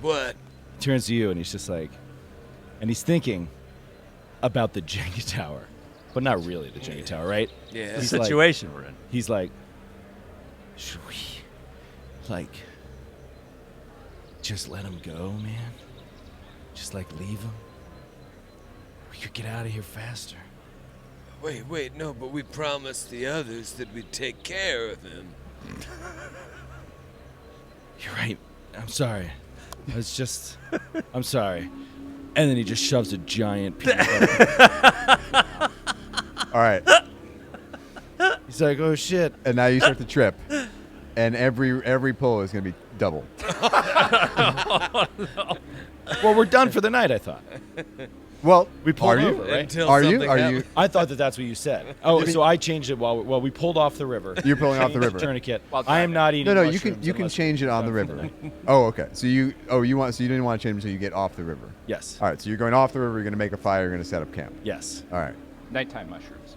What? He turns to you and he's just like, and he's thinking about the Jenga tower, but not really the Jenga tower, right? Yeah. The He's like- situation we're in. He's like, should we, like, just let him go, man? Just, like, leave him? We could get out of here faster. Wait, no, but we promised the others that we'd take care of him. You're right. I'm sorry. I'm sorry. And then he just shoves a giant peanut butter. All right. He's like, oh, shit. And now you start the trip, and every pull is going to be double. Well, we're done for the night, I thought. Well, We pulled are you? over, right? Until Are you? something Are happens. you? I thought that's what you said. Oh, so I changed it while we pulled off the river. You're pulling off the Changed river. Tourniquet. While I am driving. not eating No, you mushrooms can unless change it we're on the done for river. night. Oh, okay. So you didn't want to change until you get off the river. Yes. All right. So you're going off the river. You're going to make a fire. You're going to set up camp. Yes. All right. Nighttime mushrooms.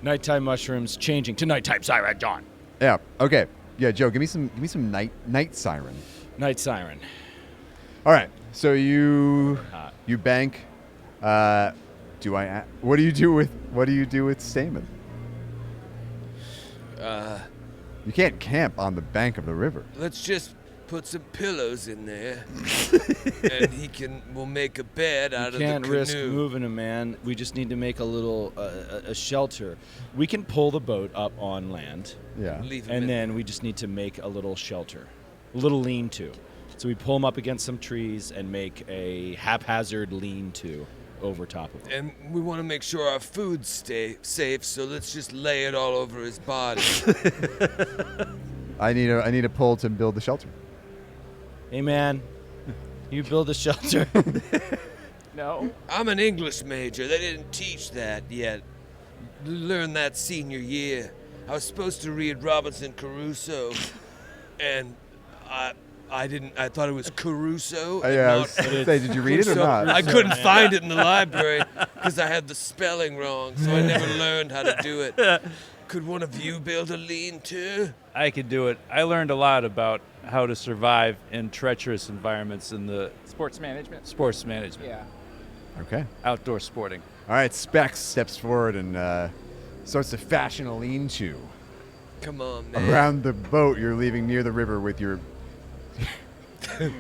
Nighttime mushrooms changing to nighttime siren dawn. Yeah. Okay. Yeah, Joe. Give me some night siren. Night siren. All right. So you Hot. bank. What do you do with Stamen? You can't camp on the bank of the river. Let's just put some pillows in there, and we'll make a bed out We of the can't canoe. risk moving him, man. We just need to make a little a shelter. We can pull the boat up on land, Yeah. Leave him and in then we just need to make a little shelter, a little lean-to. So we pull him up against some trees and make a haphazard lean-to over top of him. And we want to make sure our food stay safe, so let's just lay it all over his body. I need a pole to build the shelter. Hey, man, you build a shelter. No. I'm an English major. They didn't teach that yet. Learned that senior year. I was supposed to read Robinson Crusoe, and I didn't. I thought it was Caruso. and Yeah. I not- was gonna say, did you read it or So not? I couldn't find it in the library because I had the spelling wrong, so I never learned how to do it. Could one of you build a lean-to? I could do it. I learned a lot about how to survive in treacherous environments in the Sports management. sports management, Yeah. Okay. outdoor sporting. All right. Specs steps forward and starts to fashion a lean-to. Come on, man. Around the boat you're leaving near the river with your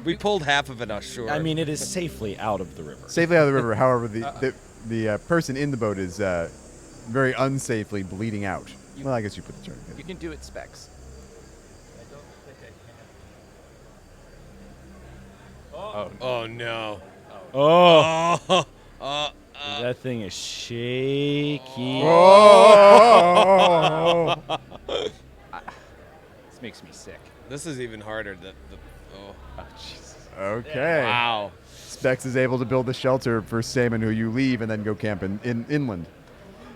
We pulled half of it ashore. I mean, it is safely out of the river. safely out of the river. However, the person in the boat is very unsafely bleeding out. Well, I guess you put the tourniquet. You can do it, Specs. oh no. Oh, Oh. that thing is shaky. Oh! This makes me sick. This is even harder. Okay. Wow. Specs is able to build a shelter for Stamen, who you leave and then go camp in inland.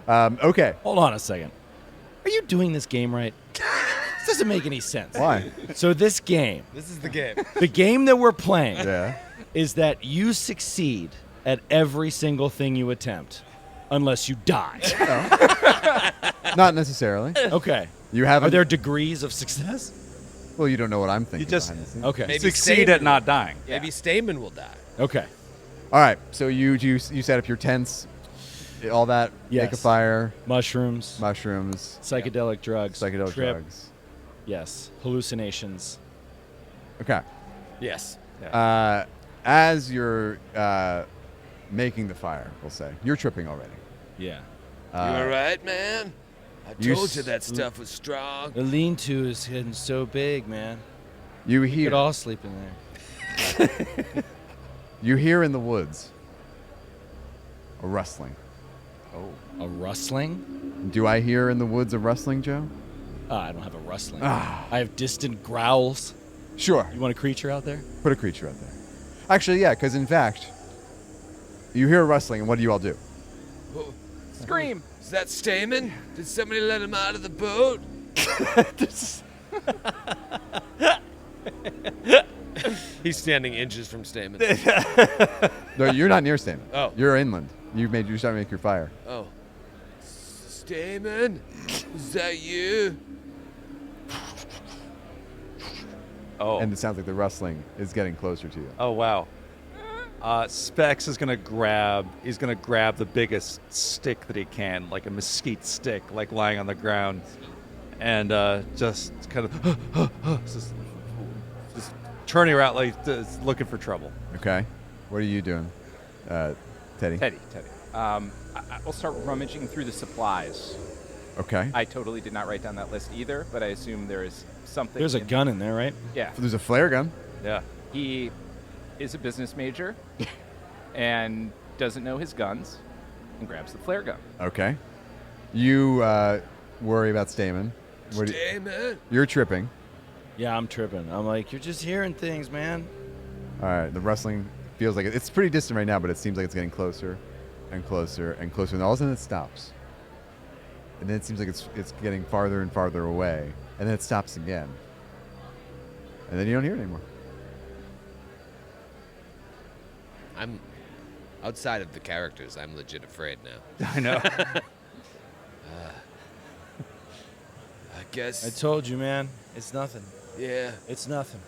Okay. Hold on a second. Are you doing this game right? This doesn't make any sense. Why? So this game, This is the game. the game that we're playing, Yeah. is that you succeed at every single thing you attempt, unless you die. Not necessarily. Okay. You have. Are there degrees of success? Well, you don't know what I'm thinking. You just- behind the scenes. Okay. Maybe Succeed Stamen at not dying. Maybe Stamen will die. Okay. All right. So you set up your tents, all that. Make a Yes. fire, Mushrooms, mushrooms, psychedelic drugs, psychedelic trip, drugs. Yes. Hallucinations. Okay. Yes. As you're making the fire, we'll say you're tripping already. Yeah. You all right, man? I you told you s- that stuff was strong. The lean-to is getting so big, man. You We hear. could all sleep in there. You hear in the woods a rustling. A rustling? Do I hear in the woods a rustling, Joe? I don't have a rustling. Ah. I have distant growls. Sure. You want a creature out there? Put a creature out there. Actually, yeah, because in fact, you hear a rustling, and what do you all do? Whoa, Scream. is that Stamen? Did somebody let him out of the boat? He's standing inches from Stamen. No, you're not near Stamen. Oh. You're inland. You're starting to make your fire. Oh. Stamen? Is that you? Oh. And it sounds like the rustling is getting closer to you. Oh wow. Specs is gonna grab. He's gonna grab the biggest stick that he can, like a mesquite stick, like lying on the ground, and just kind of just turning around, like looking for trouble. Okay. What are you doing, Teddy? Teddy. We'll start rummaging through the supplies. Okay. I totally did not write down that list either, but I assume there is something. There's a gun in there, right? Yeah. There's a flare gun. Yeah. He is a business major and doesn't know his guns and grabs the flare gun. Okay. You worry about Stamen. Stamen? You're tripping. Yeah, I'm tripping. I'm like, you're just hearing things, man. All right. The rustling feels like it's pretty distant right now, but it seems like it's getting closer and closer and closer, and all of a sudden it stops. And then it seems like it's getting farther and farther away, and then it stops again. And then you don't hear it anymore. I'm outside of the characters. I'm legit afraid now. I know. I guess. I told you, man. It's nothing. Yeah. It's nothing.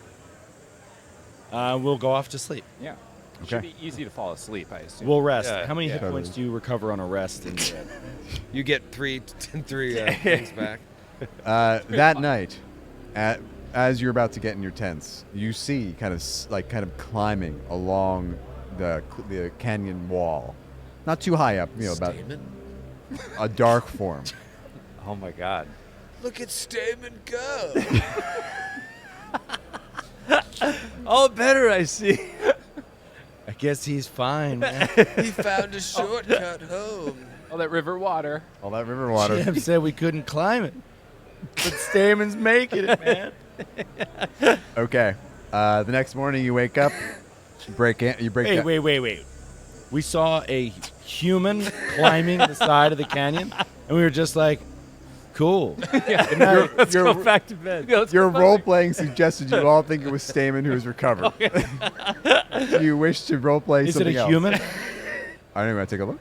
We'll go off to sleep. Yeah. Okay. Should be easy to fall asleep, I assume. We'll rest. Yeah. How many hit Totally. points do you recover on a rest in bed? You get three things back. That night, as you're about to get in your tents, you see kind of climbing along the canyon wall, not too high up, about Stamen? a dark form. Oh my God. Look at Stamen go. All better, I see. I guess he's fine, man. He found a shortcut home. All that river water. All that river water. Jim said we couldn't climb it. But Stamen's making it, man. Okay. The next morning you wake up, you break. Hey, wait. We saw a human climbing the side of the canyon, and we were just like, cool. Good night. Let's go back to bed. Your role-playing suggested you all think it was Stamen who was recovered. Do you wish to role-play Is it something a else? human? I don't know. Want to take a look?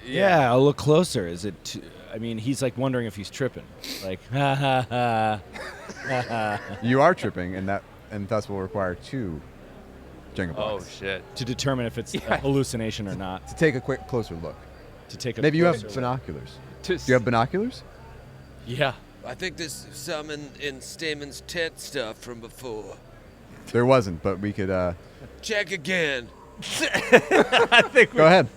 Yeah, I'll look closer. Is it? I mean, he's like wondering if he's tripping. Like, ha ha ha, ha ha. You are tripping, and thus will require 2 Jenga Oh blocks shit. To determine if it's a hallucination or not. to take a closer look. To take a Maybe you have closer look. binoculars. To Do you have binoculars? Yeah. I think there's some in Stamen's tent stuff from before. There wasn't, but we could. Check again. Go ahead.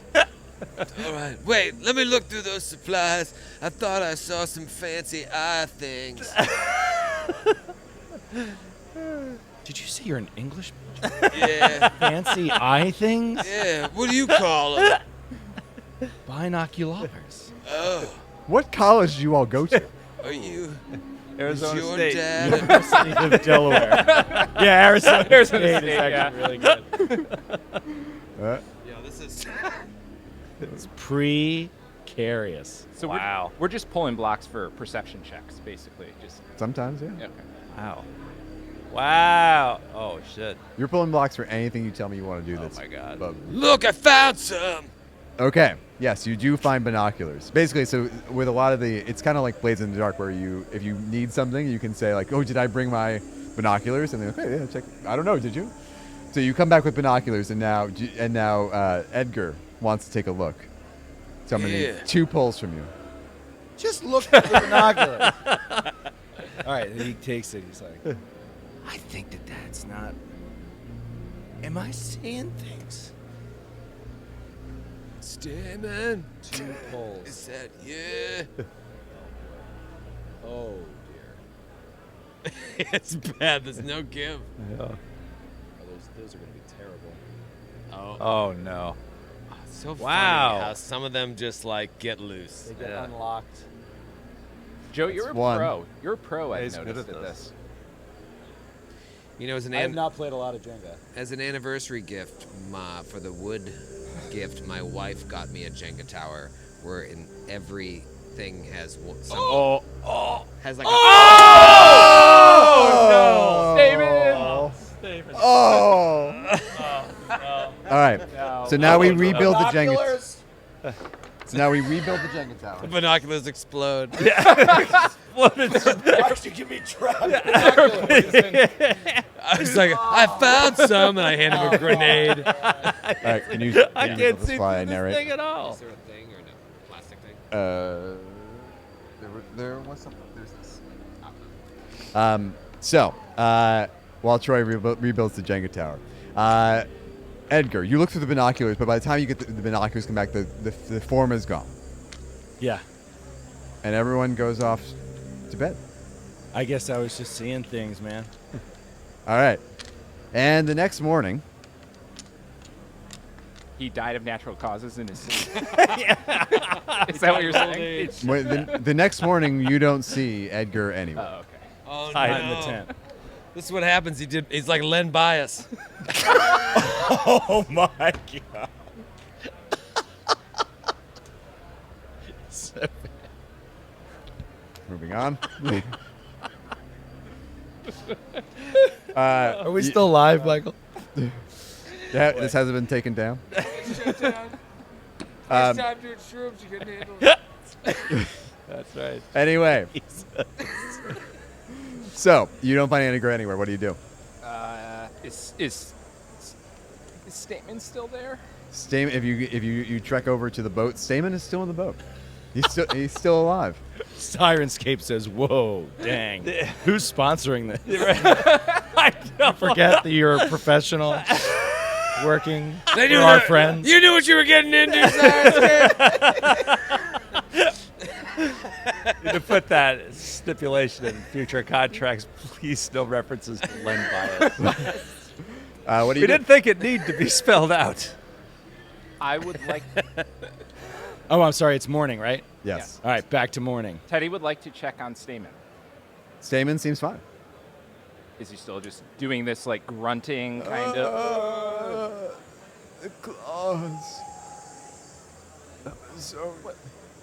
All right. Wait, let me look through those supplies. I thought I saw some fancy eye things. Did you say you're an English? Yeah. Fancy eye things? Yeah. What do you call them? Binoculars. Oh. What college do you all go to? Are you? Arizona Is your State. dad? University of Delaware. Yeah, Arizona State is State, actually really good. Uh, Yeah, this is. It's precarious. So Wow. we're just pulling blocks for perception checks, basically. Just sometimes, yeah. okay. Wow. Wow. Oh shit. You're pulling blocks for anything you tell me you want to do. Oh That's my God. above. Look, I found some. Okay. Yes, you do find binoculars. Basically, so with a lot of it's kind of like Blades in the Dark, where if you need something, you can say like, "Oh, did I bring my binoculars?" And they're like, "Okay, yeah, check." I don't know, did you? So you come back with binoculars, and now Edgar wants to take a look. So I'm gonna need Yeah. 2 pulls from you. Just look at the binoculars. All right, he takes it. He's like, I think that's not. Am I seeing things? Stamen? 2 pulls. Is that you? Oh dear. It's bad. There's no give. Oh, those are gonna be terrible. Oh. Oh no. It's so Wow. funny how some of them just like get loose. They get Yeah. unlocked. Joe, you're a one. pro. You're a pro. I've He's good noticed at at this. this. You know, I have not played a lot of Jenga. as an anniversary gift, for the wood gift, my wife got me a Jenga tower where in everything has some has like David! Oh. All right. No. So now we rebuild the Jenga. So now we rebuild the Jenga The tower. binoculars explode. Why did you give me trapped? I was like, I found some, and I hand him a grenade. All right, can you? I can you can't this see while I through this narrate? thing at all. Is there a thing or no plastic thing? There was something. There's this. So, while Troy rebuilds the Jenga tower, Edgar, you look through the binoculars, but by the time you get the binoculars come back, the form is gone, Yeah. and everyone goes off to bed. I guess I was just seeing things, man. All right, and the next morning, He died of natural causes in his sleep. Is that what you're saying? the next morning, you don't see Edgar anywhere. Oh, okay. Oh, Hide in the tent. This is what happens. He's like Len Bias. Oh my god. Moving on. Are we still live, Michael? This hasn't been taken down. First time doing shrooms, you couldn't handle it. That's right. Anyway, so you don't find Edgar anywhere. What do you do? Is Statement still there? Stamen, if you trek over to the boat, Stamen is still in the boat. He's still alive. Sirenscape says, "Whoa, dang! Who's sponsoring this?" I know. Forget that you're a professional working They for knew our that- friends. You knew what you were getting into, Sirenscape. To put that stipulation in future contracts, please no references to Len Bias. What do We you do? didn't think it needed to be spelled out. I would like Oh, I'm sorry. It's morning, right? Yes. All right, back to morning. Teddy would like to check on Stamen. Stamen seems fine. Is he still just doing this like grunting kind of? The claws. So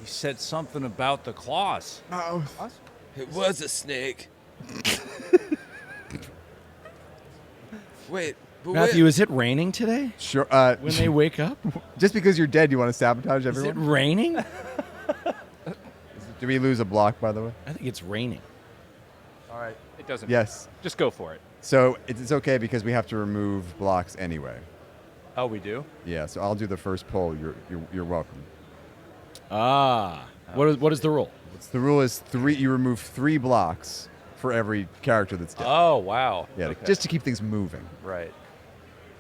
You said something about the claws. mouth. It was a snake. Wait, but Matthew, is it raining today? Sure. When they wake up? just because you're dead, you want to sabotage Is it everyone? raining? Did we lose a block, by the way? I think it's raining. All right. It doesn't. Yes. Just go for it. So it's okay because we have to remove blocks anyway. Oh, we do? Yeah. So I'll do the first poll. You're welcome. Ah. What is the rule? The rule is 3. You remove 3 blocks for every character that's dead. Oh, wow. Yeah, Okay. just to keep things moving. Right.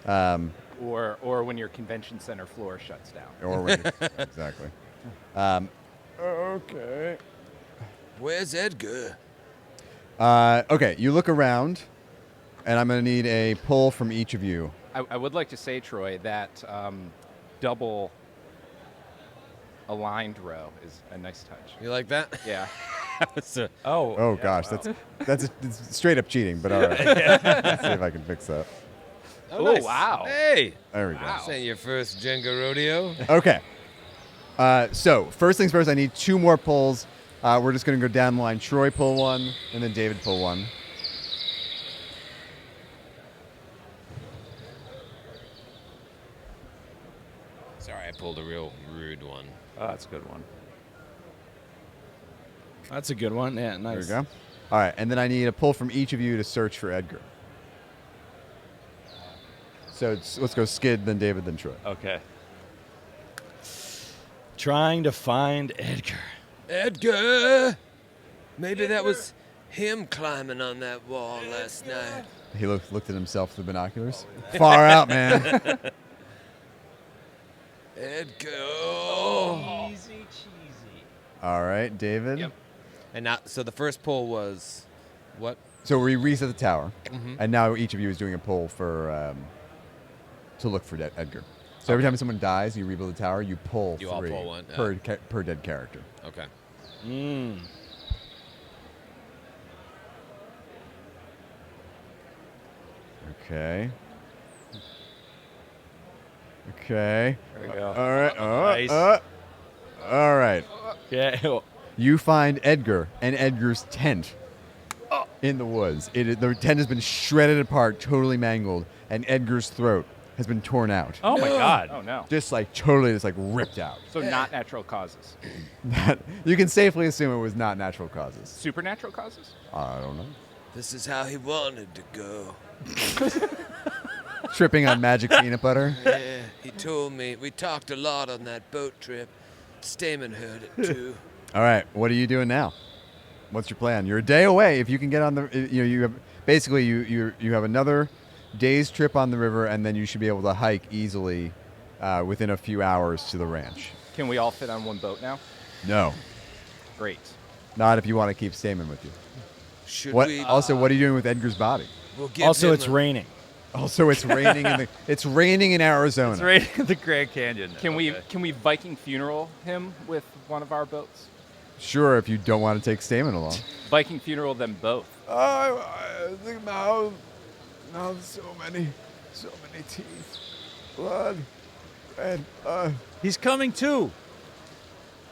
Or when your convention center floor shuts down. Or when exactly. Okay. Where's Edgar? Okay, you look around, and I'm going to need a pull from each of you. I would like to say, Troy, that double aligned row is a nice touch. You like that? Yeah. Oh gosh, that's straight up cheating. But all right, let's see if I can fix that. Oh, Oh, nice. wow. Hey, There we go. this ain't your first Jenga rodeo. Okay. So first things first, I need 2 more pulls. We're just going to go down the line. Troy pull 1, and then David pull 1. Sorry, I pulled a real rude one. Oh, that's a good one. That's a good one. Yeah, There nice. we go. All right, and then I need a pull from each of you to search for Edgar. So let's go Skid, then David, then Troy. Okay. Trying to find Edgar. Edgar! Maybe that was him climbing on that wall last night. He looked at himself through the binoculars. Far out, man. Edgar! Easy cheesy. All right, David. Yep. And now, so the first pull was what? So we reset the tower, Mm-hmm. and now each of you is doing a pull for to look for Edgar. So every time someone dies, you rebuild the tower. You pull You 3 all pull one, per dead character. Okay. Mm. Okay. Okay. There we go. All right. Nice. All right. Yeah. You find Edgar and Edgar's tent in the woods. The tent has been shredded apart, totally mangled, and Edgar's throat has been torn out. Oh my God. Oh no. Just like totally just like ripped out. So not natural causes. You can safely assume it was not natural causes. Supernatural causes? I don't know. This is how he wanted to go. Tripping on magic peanut butter. Yeah, he told me. We talked a lot on that boat trip. Stamen heard it too. All right, what are you doing now? What's your plan? You're a day away. If you can get on the, you have basically you have another day's trip on the river, and then you should be able to hike easily within a few hours to the ranch. Can we all fit on one boat now? No, Great. not if you want to keep Stamen with you. Should What? we? Also, what are you doing with Edgar's body? We'll give Also, him it's a- raining. Also, it's raining it's raining in Arizona. It's right in the Grand Canyon. Can we Okay. Viking funeral him with one of our boats? Sure, if you don't want to take Stamen along. Viking funeral them both. I think now so many teeth, blood, and He's coming too.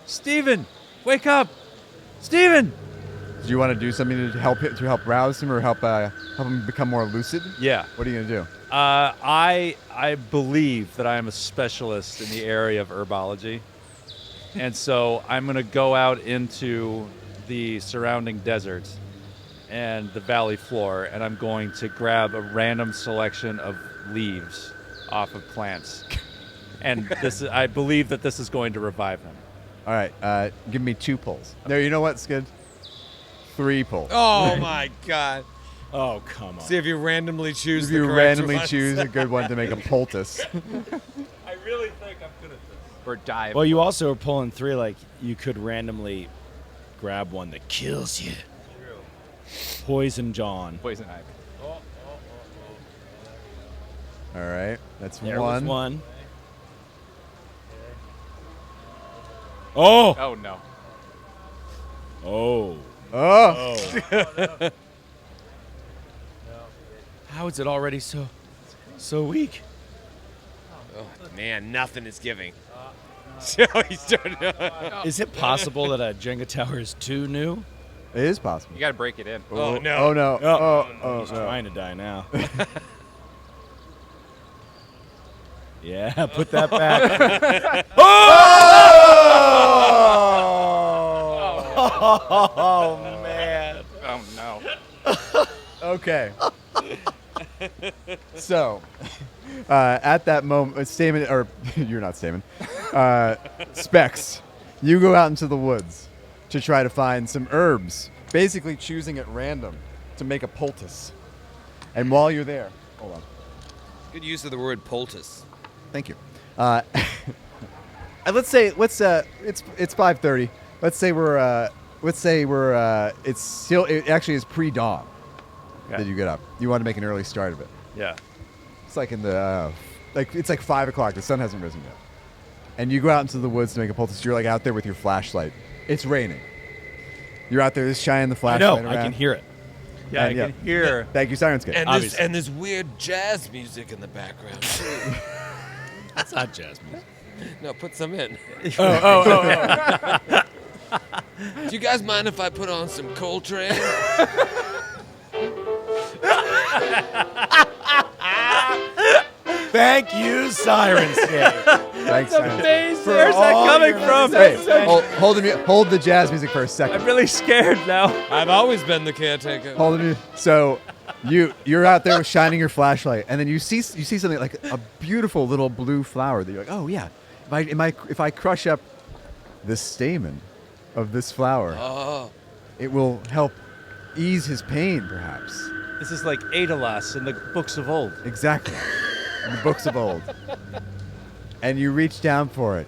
Steven, wake up. Steven. Do you want to do something to help rouse him or help him become more lucid? Yeah. What are you gonna do? I believe that I am a specialist in the area of herbology. And so I'm going to go out into the surrounding deserts and the valley floor, and I'm going to grab a random selection of leaves off of plants. And I believe that this is going to revive him. All right, give me 2 pulls. No, you know what, Skid? 3 pulls. Oh my God! Oh, come on. See if you randomly choose. If the you correct randomly ones. choose a good one to make a poultice. I really think I'm good at this. Or dive. Well, you also are pulling 3, like, you could randomly grab one that kills you. Poison John. Poison ivy. All right, that's There one. was one. Oh! Oh no. Oh. Oh, How is it already so weak? Oh, man, nothing is giving. So he's starting to- Is it possible that a Jenga tower is too new? it is possible. You gotta break it in. Oh no! Oh no! He's no. trying to die now. Yeah, put that back. Oh man. Oh no. Okay. So, at that moment, Stamen, or you're not Stamen, Specs, you go out into the woods to try to find some herbs, basically choosing at random to make a poultice. And while you're there, hold on. Good use of the word poultice. Thank you. And it's 5:30. Let's say it actually is pre-dawn that you get up. You want to make an early start of it. Yeah. It's like it's like 5 o'clock. The sun hasn't risen yet, and you go out into the woods to make a poultice. You're like out there with your flashlight. It's raining. You're out there just shining the I flashlight know. around. I can hear it. Yeah, And, I can hear. Thank you, Sirenscape. And there's weird jazz music in the background too. That's not jazz music. No, put some in. Oh. Do you guys mind if I put on some Coltrane? Thank you, Sirenscape. Thanks, Sirenscape. Where's that coming from? Hey, hold the jazz music for a second. I'm really scared now. I've always been the caretaker. Hold it. So you're out there shining your flashlight, and then you see something like a beautiful little blue flower that you're like, oh yeah, if I crush up the stamen of this flower, Oh, it will help ease his pain, perhaps. This is like Aedelas in the books of old. Exactly, in the books of old. And you reach down for it,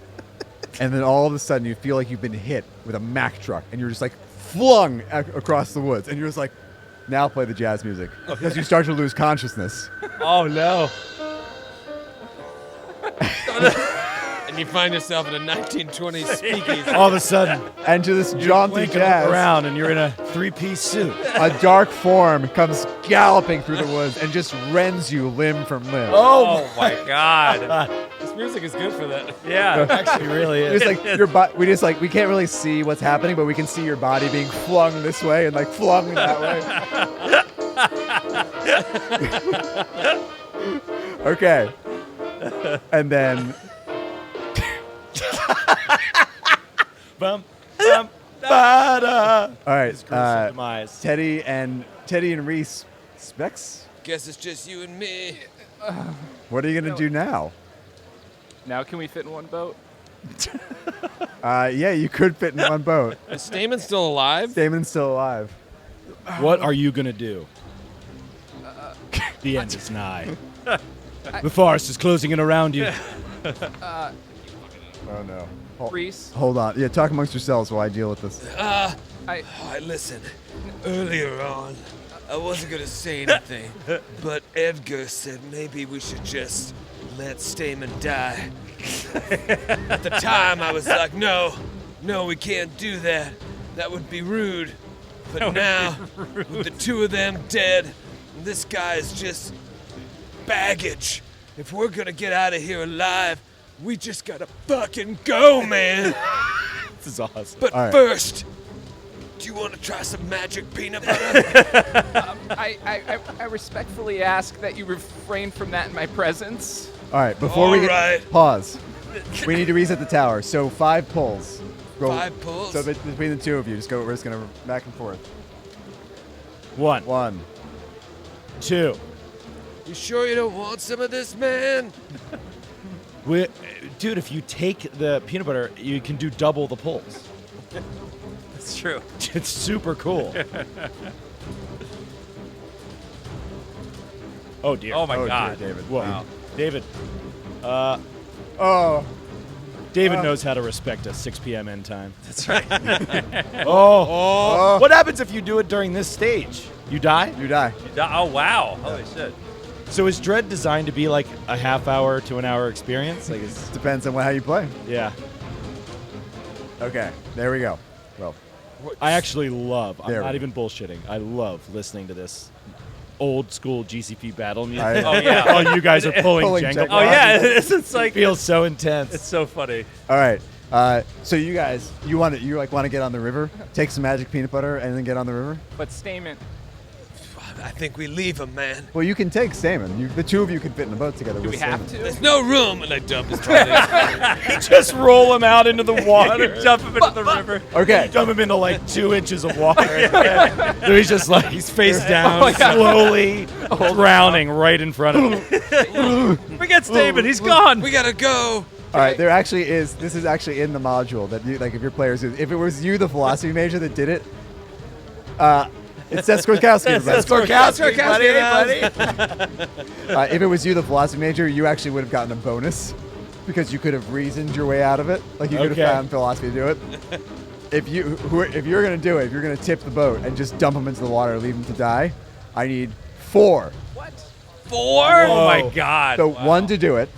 and then all of a sudden you feel like you've been hit with a Mack truck, and you're just like flung across the woods, and you're just like, now play the jazz music, because you start to lose consciousness. Oh no. and you find yourself in a 1920s speakeasy. All of a sudden, And to this jaunty blink and jazz, look around, and you're in a 3-piece suit. a dark form comes galloping through the woods and just rends you limb from limb. Oh my God. This music is good for that. Yeah. Actually, really is. Just like we can't really see what's happening, but we can see your body being flung this way and like flung that way. Okay. And then Bum, bum, ba-da. all right, His gruesome demise. Teddy and Reese, Specs. Guess it's just you and me. What are you gonna do now? Now can we fit in one boat? Yeah, you could fit in one boat. Is Stamen still alive? Damon's still alive. What are you gonna do? The end is nigh. The forest is closing in around you. Oh no. Reese, Hold on. Yeah, talk amongst yourselves while I deal with this. I Listen, earlier on, I wasn't going to say anything, but Edgar said maybe we should just let Stamen die. At the time, I was like, no, we can't do that. That would be rude. But now, with the two of them dead, this guy is just baggage. If we're going to get out of here alive, we just gotta fucking go, man. This is awesome. But All right. first, do you want to try some magic peanut butter? I respectfully ask that you refrain from that in my presence. All right, before we All right. pause, we need to reset the tower. So 5 pulls. Go, 5 pulls? So between the two of you, just go. We're just gonna back and forth. 1, 1. 2. You sure you don't want some of this, man? Dude, if you take the peanut butter, you can do double the pulls. It's true. It's super cool. Oh dear. Oh my Oh, God. dear, David. Whoa. Wow. David. Oh. David knows how to respect a 6 p.m. end time. That's right. Oh. What happens if you do it during this stage? You die? You die. Oh wow. Holy shit. So is Dread designed to be like a half hour to an hour experience? Like it's, Depends on how you play. yeah. Okay, there we go. Well, I actually love, I'm There not we even bullshitting, I love listening to this old school GCP battle music. I- Oh yeah. Oh, you guys are pulling Pulling Jenga. Jenga. Oh yeah. It's like It feels so intense. it's so funny. all right. So you guys, you want to get on the river, take some magic peanut butter, and then get on the river. But Stamen, I think we leave him, man. Well, you can take Stamen. The two of you can fit in a boat together. do we with have Stamen. to? There's no room, and I dump his trolley. Just roll him out into the water. Jump him into the river. Okay. Dump him into like 2 inches of water. So he's just like, he's face down, slowly drowning right in front of him. Forget Stamen. He's gone. We gotta go. All right. There actually is. This is actually in the module that you like. If your players, if it was you, the philosophy major that did it, it's Seth Skorkowski. everybody. Skorkowski, buddy. If it was you, the philosophy major, you actually would have gotten a bonus because you could have reasoned your way out of it. Like you could Okay. have found philosophy to do it. If you're gonna do it, if you're gonna tip the boat and just dump them into the water, leave them to die, I need 4. What? 4? Oh my Whoa. God. So Wow. 1 to do it,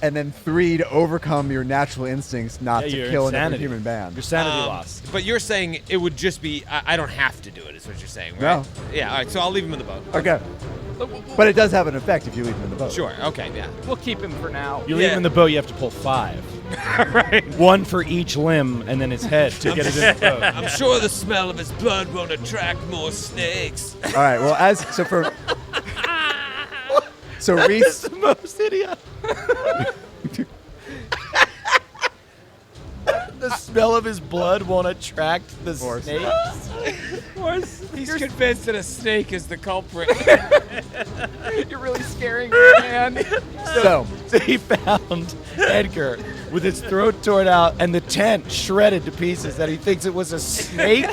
and then 3 to overcome your natural instincts not Yeah, to your kill another insanity. human band. Your sanity lost. But you're saying it would just be, I don't have to do it, is what you're saying, right? No. Yeah, all right, so I'll leave him in the boat. Okay. But it does have an effect if you leave them in the boat. Sure, okay, yeah. We'll keep him for now. You leave Yeah. him in the boat, you have to pull 5. Right. 1 for each limb and then his head to get it in the boat. I'm sure the smell of his blood won't attract more snakes. All right. Well, so Reese. the most idiot. The smell of his blood won't attract the course. snakes. He's convinced that a snake is the culprit. You're really scaring me, man. So So he found Edgar with his throat torn out and the tent shredded to pieces that he thinks it was a snake.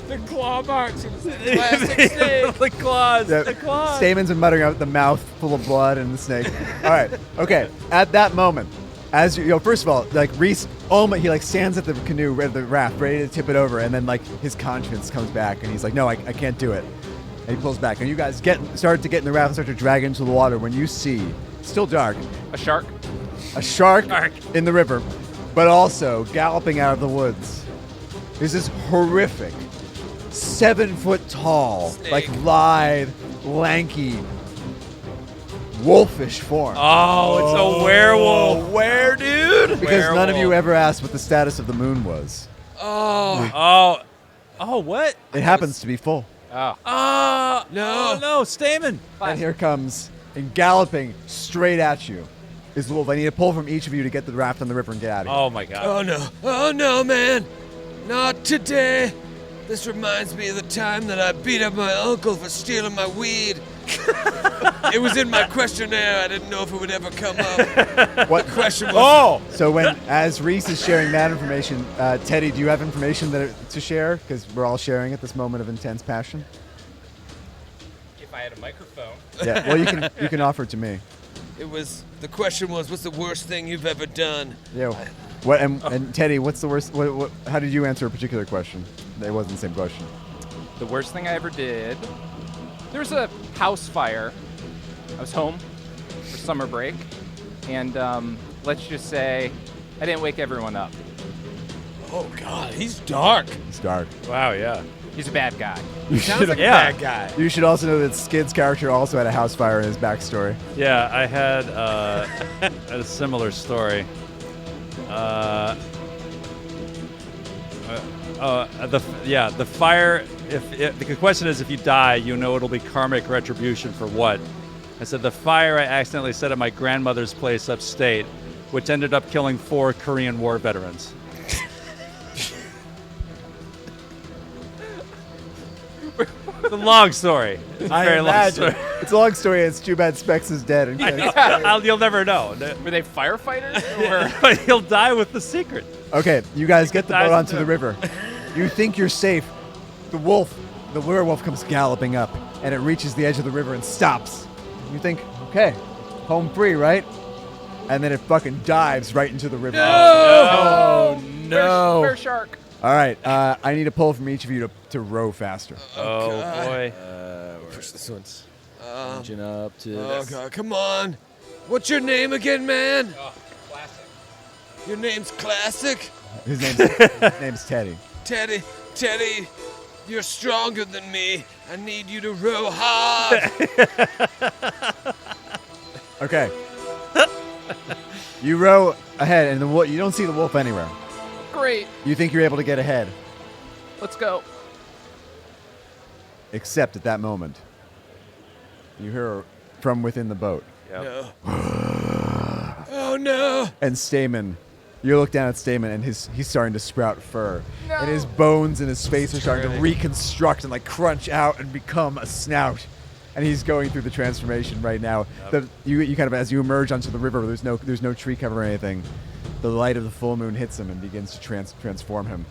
The claw marks of his classic snake. The claws. Yeah, The claws. Stamen's been muttering out the mouth full of blood and the snake. All right. Okay. At that moment, as you know, first of all, like Reese, he like stands at the canoe, at the raft, ready to tip it over, and then like his conscience comes back, and he's like, "No, I can't do it." And he pulls back, and you guys start to get in the raft and start to drag into the water when you see, still dark, A shark? a shark Shark. in the river, but also galloping out of the woods. There's this horrific, 7-foot tall, Snake. like lithe, lanky, wolfish form. Oh, it's a werewolf. Where, dude? Because none of you werewolf. ever asked what the status of the moon was. Oh. Oh, what? It happens to be full. Oh. No. No. Oh, no, Stamen. And here comes and galloping straight at you is the wolf. I need a pull from each of you to get the raft on the river and get out of here. Oh my god. Oh no. Oh no, man. Not today. This reminds me of the time that I beat up my uncle for stealing my weed. It was in my questionnaire. I didn't know if it would ever come up. What The question was. So as Reese is sharing that information, Teddy, do you have information to share? Because we're all sharing at this moment of intense passion. If I had a microphone. Yeah. Well, you can offer it to me. The question was, what's the worst thing you've ever done? Yeah. What and Teddy, what's the worst? How did you answer a particular question? It wasn't the same question. The worst thing I ever did. There was a house fire. I was home for summer break, and let's just say I didn't wake everyone up. Oh God, he's dark. It's dark. Wow, yeah. He's a bad guy. Sounds like Yeah. a bad guy. You should also know that Skid's character also had a house fire in his backstory. Yeah, I had a similar story. The fire. If the question is, if you die, you know it'll be karmic retribution for what? I said the fire I accidentally set at my grandmother's place upstate, which ended up killing 4 Korean War veterans. It's a long story. It's a very long story. It's a long story. It's too bad Specs is dead. And You'll never know. Were they firefighters? Or He'll die with the secret. Okay, you guys get the Dies boat onto in the river. You think you're safe. The werewolf comes galloping up, and it reaches the edge of the river and stops. You think, okay, home free, right? And then it fucking dives right into the river. Oh no! Bear shark. All right, I need a pull from each of you to row faster. Oh boy. Push this one. Engine up to. Oh God, come on. What's your name again, man? Classic. Your name's Classic? His name's Teddy. Teddy, you're stronger than me. I need you to row hard. Okay. You row ahead, and you don't see the wolf anywhere. Great. You think you're able to get ahead, Let's go. except at that moment, you hear from within the boat. No. Oh no. And Stamen, you look down at Stamen, and he's starting to sprout fur. And his bones and his face are starting to reconstruct and like crunch out and become a snout. And he's going through the transformation right now. You kind of, as you emerge onto the river, there's no tree cover or anything. The light of the full moon hits him and begins to transform him.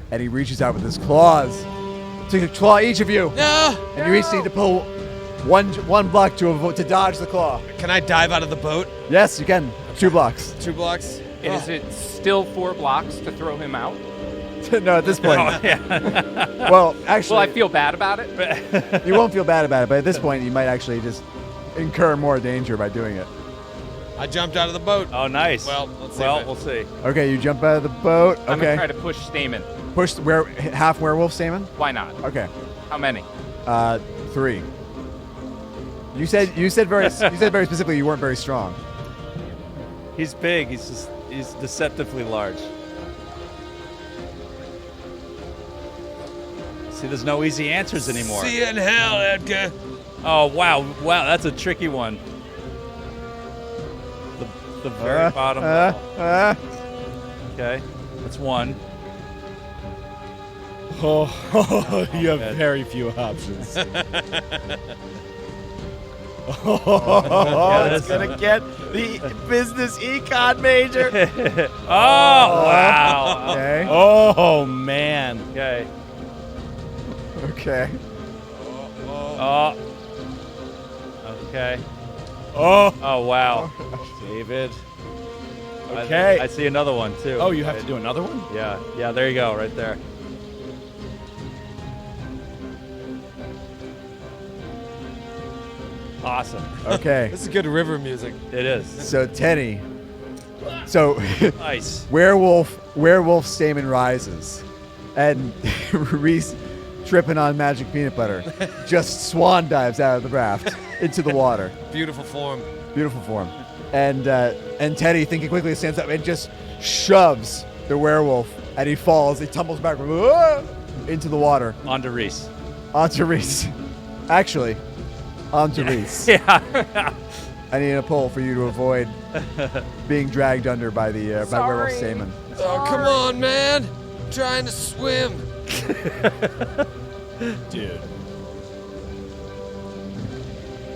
And he reaches out with his claws to claw each of you. No. And you each need to pull one block to dodge the claw. Can I dive out of the boat? Yes, you can. 2 blocks. 2 blocks? And is it still 4 blocks to throw him out? No, at this point. Well, actually, Will I feel bad about it? you won't feel bad about it, but at this point, you might actually just incur more danger by doing it. I jumped out of the boat. Oh, nice. Well, let's see. We'll see. Okay, you jump out of the boat. I'm gonna Okay, try to push Stamen. push half werewolf Stamen. Why not? Okay, How many? 3. You said very specifically you weren't very strong. He's big. He's deceptively large. See, there's no easy answers anymore. See you in hell, Edgar. Oh wow, that's a tricky one. The very bottom. Okay, that's 1. Oh, you have very few options. Yeah, it's gonna get the business econ major. Oh wow. Okay. Oh man. Okay. Okay. Oh. Okay. Oh, Oh wow. David. I- Okay. I see another one too. Oh, you have to do another one? Yeah. There you go, right there. Awesome. Okay. This is good river music. It is. So Teddy. So Nice. werewolf Stamen rises, and Reese, tripping on magic peanut butter, just swan dives out of the raft into the water. Beautiful form. Beautiful form. And Teddy, thinking quickly, stands up and just shoves the werewolf, and he falls. He tumbles back into the water On to Reese. onto Reese. Actually, onto Reese. Yeah. I need a pull for you to avoid being dragged under by the by werewolf Stamen. Oh, come on, man. I'm trying to swim. Dude.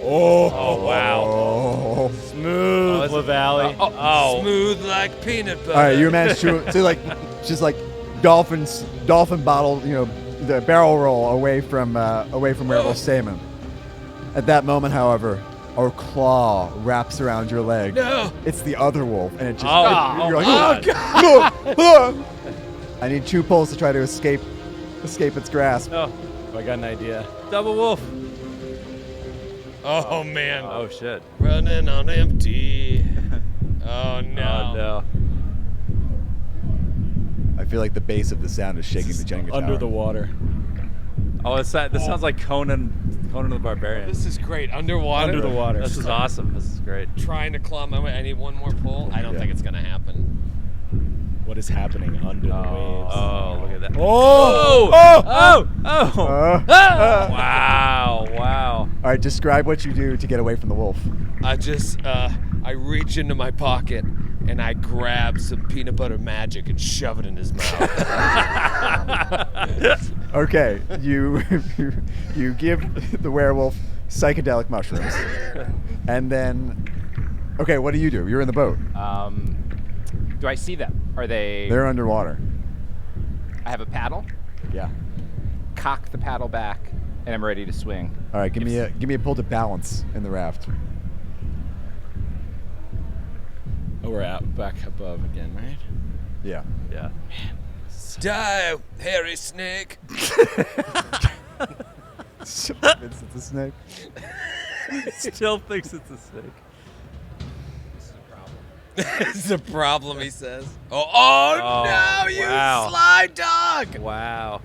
Oh, wow. Oh. Smooth, LaValle. Oh. Smooth like peanut butter. All right, you managed to like just like dolphin bottle, the barrel roll away from werewolf Stamen. At that moment, however, a claw wraps around your leg. No. It's the other wolf, and it just you're like, God. oh. I need 2 pulls to try to escape its grasp. Oh, I got an idea. double wolf. Oh, man. Oh, shit. Running on empty. Oh, no. Oh, no. I feel like the base of the sound is shaking the Jenga Under tower. the water. Oh, this sounds like Conan the Barbarian. This is great. Underwater. Under the water. This is awesome. This is great. Trying to claw my way. I need one more pull. I don't think it's going to happen. What is happening under the waves? Oh, look at that. Oh! Oh! Wow. Wow. All right, describe what you do to get away from the wolf. I just, I reach into my pocket and I grab some peanut butter magic and shove it in his mouth. Okay, you give the werewolf psychedelic mushrooms, and then, okay, what do? You're in the boat. Do I see them? Are they? They're underwater. I have a paddle. Yeah. Cock the paddle back, and I'm ready to swing. All right, give me a pull to balance in the raft. Oh, we're out back above again, right? Yeah. Yeah. Die, hairy snake. It's a snake. Still thinks it's a snake. It's a problem, he says. Oh, no, you wow. sly dog. Wow.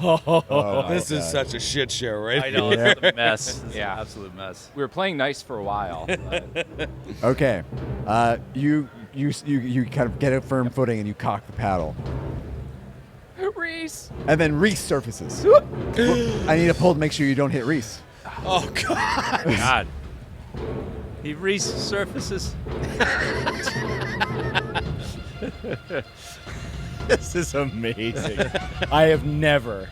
Oh, This is such a shit show, right? I know, here. it's a mess. This is Yeah. an absolute mess. We were playing nice for a while. Okay. You kind of get a firm footing and you cock the paddle, Reese. and then Reese surfaces. I need a pull to make sure you don't hit Reese. Oh, God. God. He resurfaces. This is amazing. I have never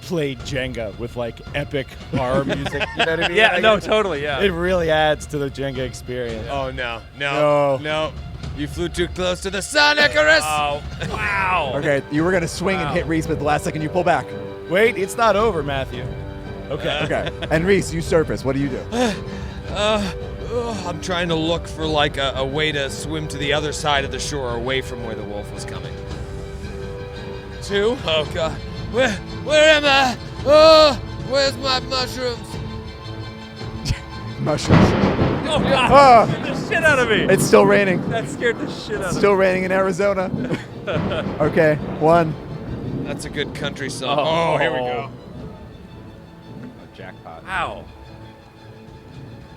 played Jenga with like epic horror music. You know what I mean? Yeah, Like, no, totally, yeah. It really adds to the Jenga experience. Oh, no. No. No. You flew too close to the sun, Icarus. Oh, wow. Okay, you were gonna swing and hit Reese, but at the last second you pull back. Wait, it's not over, Matthew. Okay. Okay. And Reese, you surface. What do you do? I'm trying to look for like a way to swim to the other side of the shore away from where the wolf was coming. 2? Oh, God. Where am I? Oh, where's my mushrooms? Mushrooms. Oh, God. Ah! Scared the shit out of me. It's still raining. That scared the shit out of me. Still raining in Arizona. Okay, 1. That's a good country song. Oh, here we go. Jackpot. Wow.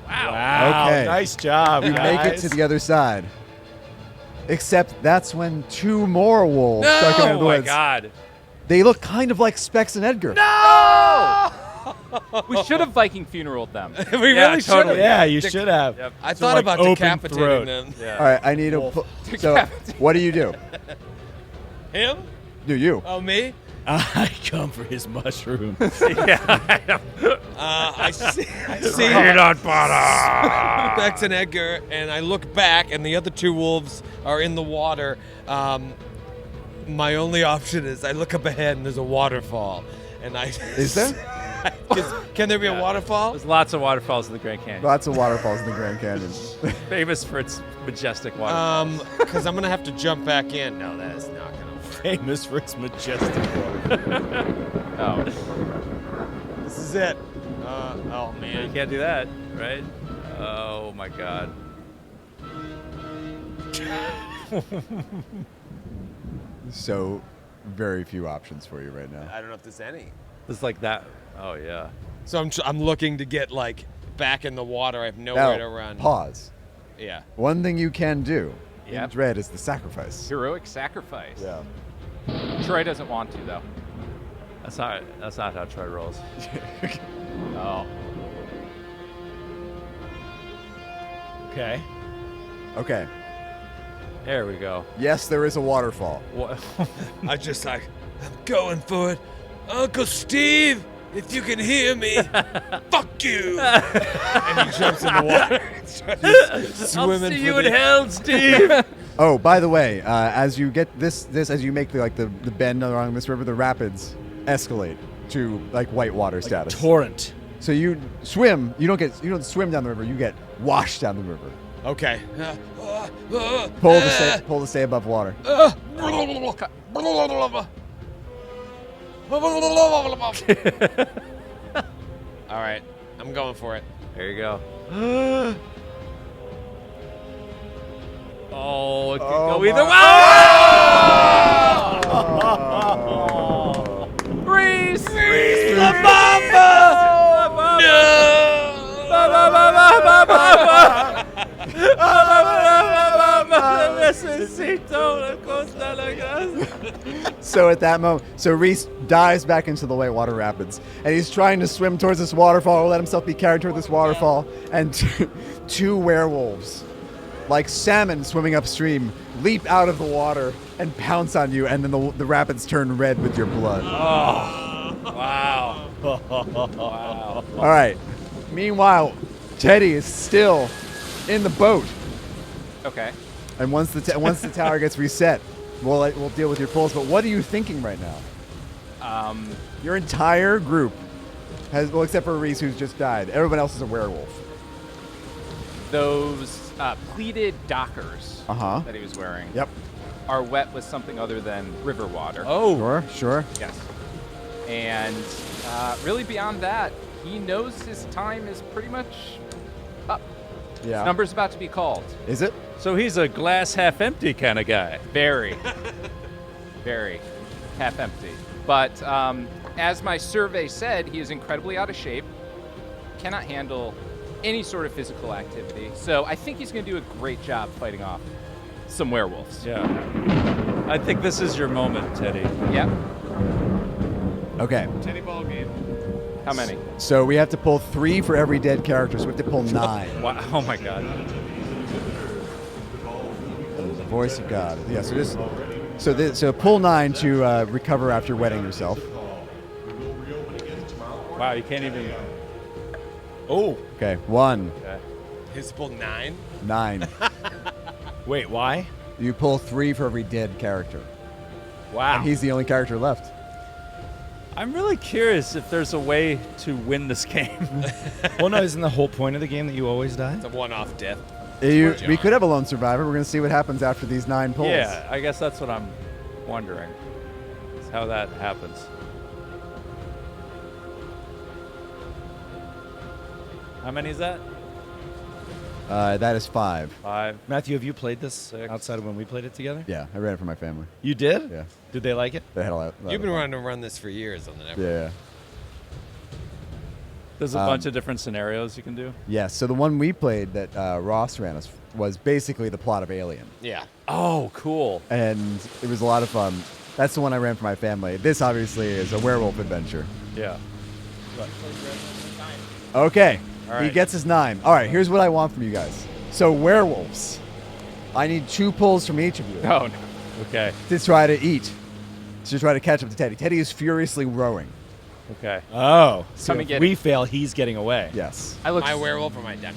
Wow. Wow. Okay. Nice job, You make it to the other side. Except that's when 2 more wolves start coming out of Oh, the my woods. God. They look kind of like Specs and Edgar. We should have Viking funeraled them. We Yeah, really should totally. have. Yeah, you should have. Yep. I To, thought like, about open decapitating throat. them. Yeah. All right, I need a. So, what do you do? Him? Do you? Oh, me? I come for his mushroom. Yeah. I see Peanut butter. Bex and Edgar, and I look back, and the other 2 wolves are in the water. My only option is I look up ahead, and there's a waterfall. And I Is there? Can there be a waterfall? There's lots of waterfalls in the Grand Canyon. Lots of waterfalls in the Grand Canyon. Famous for its majestic waterfalls. Because I'm gonna have to jump back in. No, that is not gonna work. Famous for its majestic water. Oh. This is it. Oh You man. can't do that, right? Oh my God. So, very few options for you right now. I don't know if there's any. It's like that. Oh yeah. So I'm looking to get like back in the water. I have nowhere to run. Pause. Yeah. One thing you can do in Yep. Dread is the sacrifice. Heroic sacrifice. Yeah. Troy doesn't want to, though. That's not how Troy rolls. Oh. Okay. Okay. There we go. Yes, there is a waterfall. What? I just like, I'm going for it. Uncle Steve, if you can hear me, fuck you. And he jumps in the water. I'll see you in hell, Steve. Oh, by the way, as you get this as you make the bend along this river, the rapids escalate to like whitewater status. Torrent. So you swim. You don't swim down the river. You get washed down the river. Okay. Pull to stay above water. All right, I'm going for it. There you go. Oh, it could go either way. Reese! Reese! La Bamba! So at that moment, Reese dives back into the whitewater rapids, and he's trying to swim towards this waterfall, or let himself be carried toward this waterfall, and two werewolves, like salmon swimming upstream, leap out of the water and pounce on you, and then the rapids turn red with your blood. Oh, wow. Wow. All right. Meanwhile, Teddy is still in the boat, Okay. and once the tower gets reset, we'll deal with your pulls. But what are you thinking right now? Your entire group has, well, except for Reese, who's just died. Everyone else is a werewolf. Those pleated dockers Uh-huh. that he was wearing Yep. are wet with something other than river water. Oh. Sure. Yes. And really beyond that, he knows his time is pretty much up. Yeah. Number's about to be called. Is it? So he's a glass half empty kind of guy. Very, very half empty. But as my survey said, he is incredibly out of shape, cannot handle any sort of physical activity. So I think he's going to do a great job fighting off some werewolves. Yeah. I think this is your moment, Teddy. Yep. Okay. Teddy ball game. How many? So we have to pull 3 for every dead character, so we have to pull 9. Wow. Oh my God. Voice of God. Yeah, so pull 9 to recover after wetting yourself. Wow, you can't even. Oh. Okay, 1, Okay. His pull 9. 9. Wait, why? You pull 3 for every dead character. Wow. And he's the only character left. I'm really curious if there's a way to win this game. Well, no, isn't the whole point of the game that you always die? It's a one-off death. We could have a lone survivor. We're going to see what happens after these 9 pulls. Yeah, I guess that's what I'm wondering. Is how that happens. How many is that? That is 5. 5. Matthew, have you played this 6. outside of when we played it together? Yeah, I ran it for my family. You did? Yeah. Did they like it? They had a lot You've been of fun. wanting to run this for years on the network. Yeah. There's a bunch of different scenarios you can do. Yeah, so the one we played that Ross ran us was basically the plot of Alien. Yeah. Oh, cool. And it was a lot of fun. That's the one I ran for my family. This obviously is a werewolf adventure. Yeah. Okay. All He right. gets his 9. All right, here's what I want from you guys. So werewolves. I need 2 pulls from each of you Oh, no. Okay. to try to eat. To try to catch up to Teddy. Teddy is furiously rowing. Okay. Oh. So Come and if get we it. fail, he's getting away. Yes. I look My werewolf or my dead?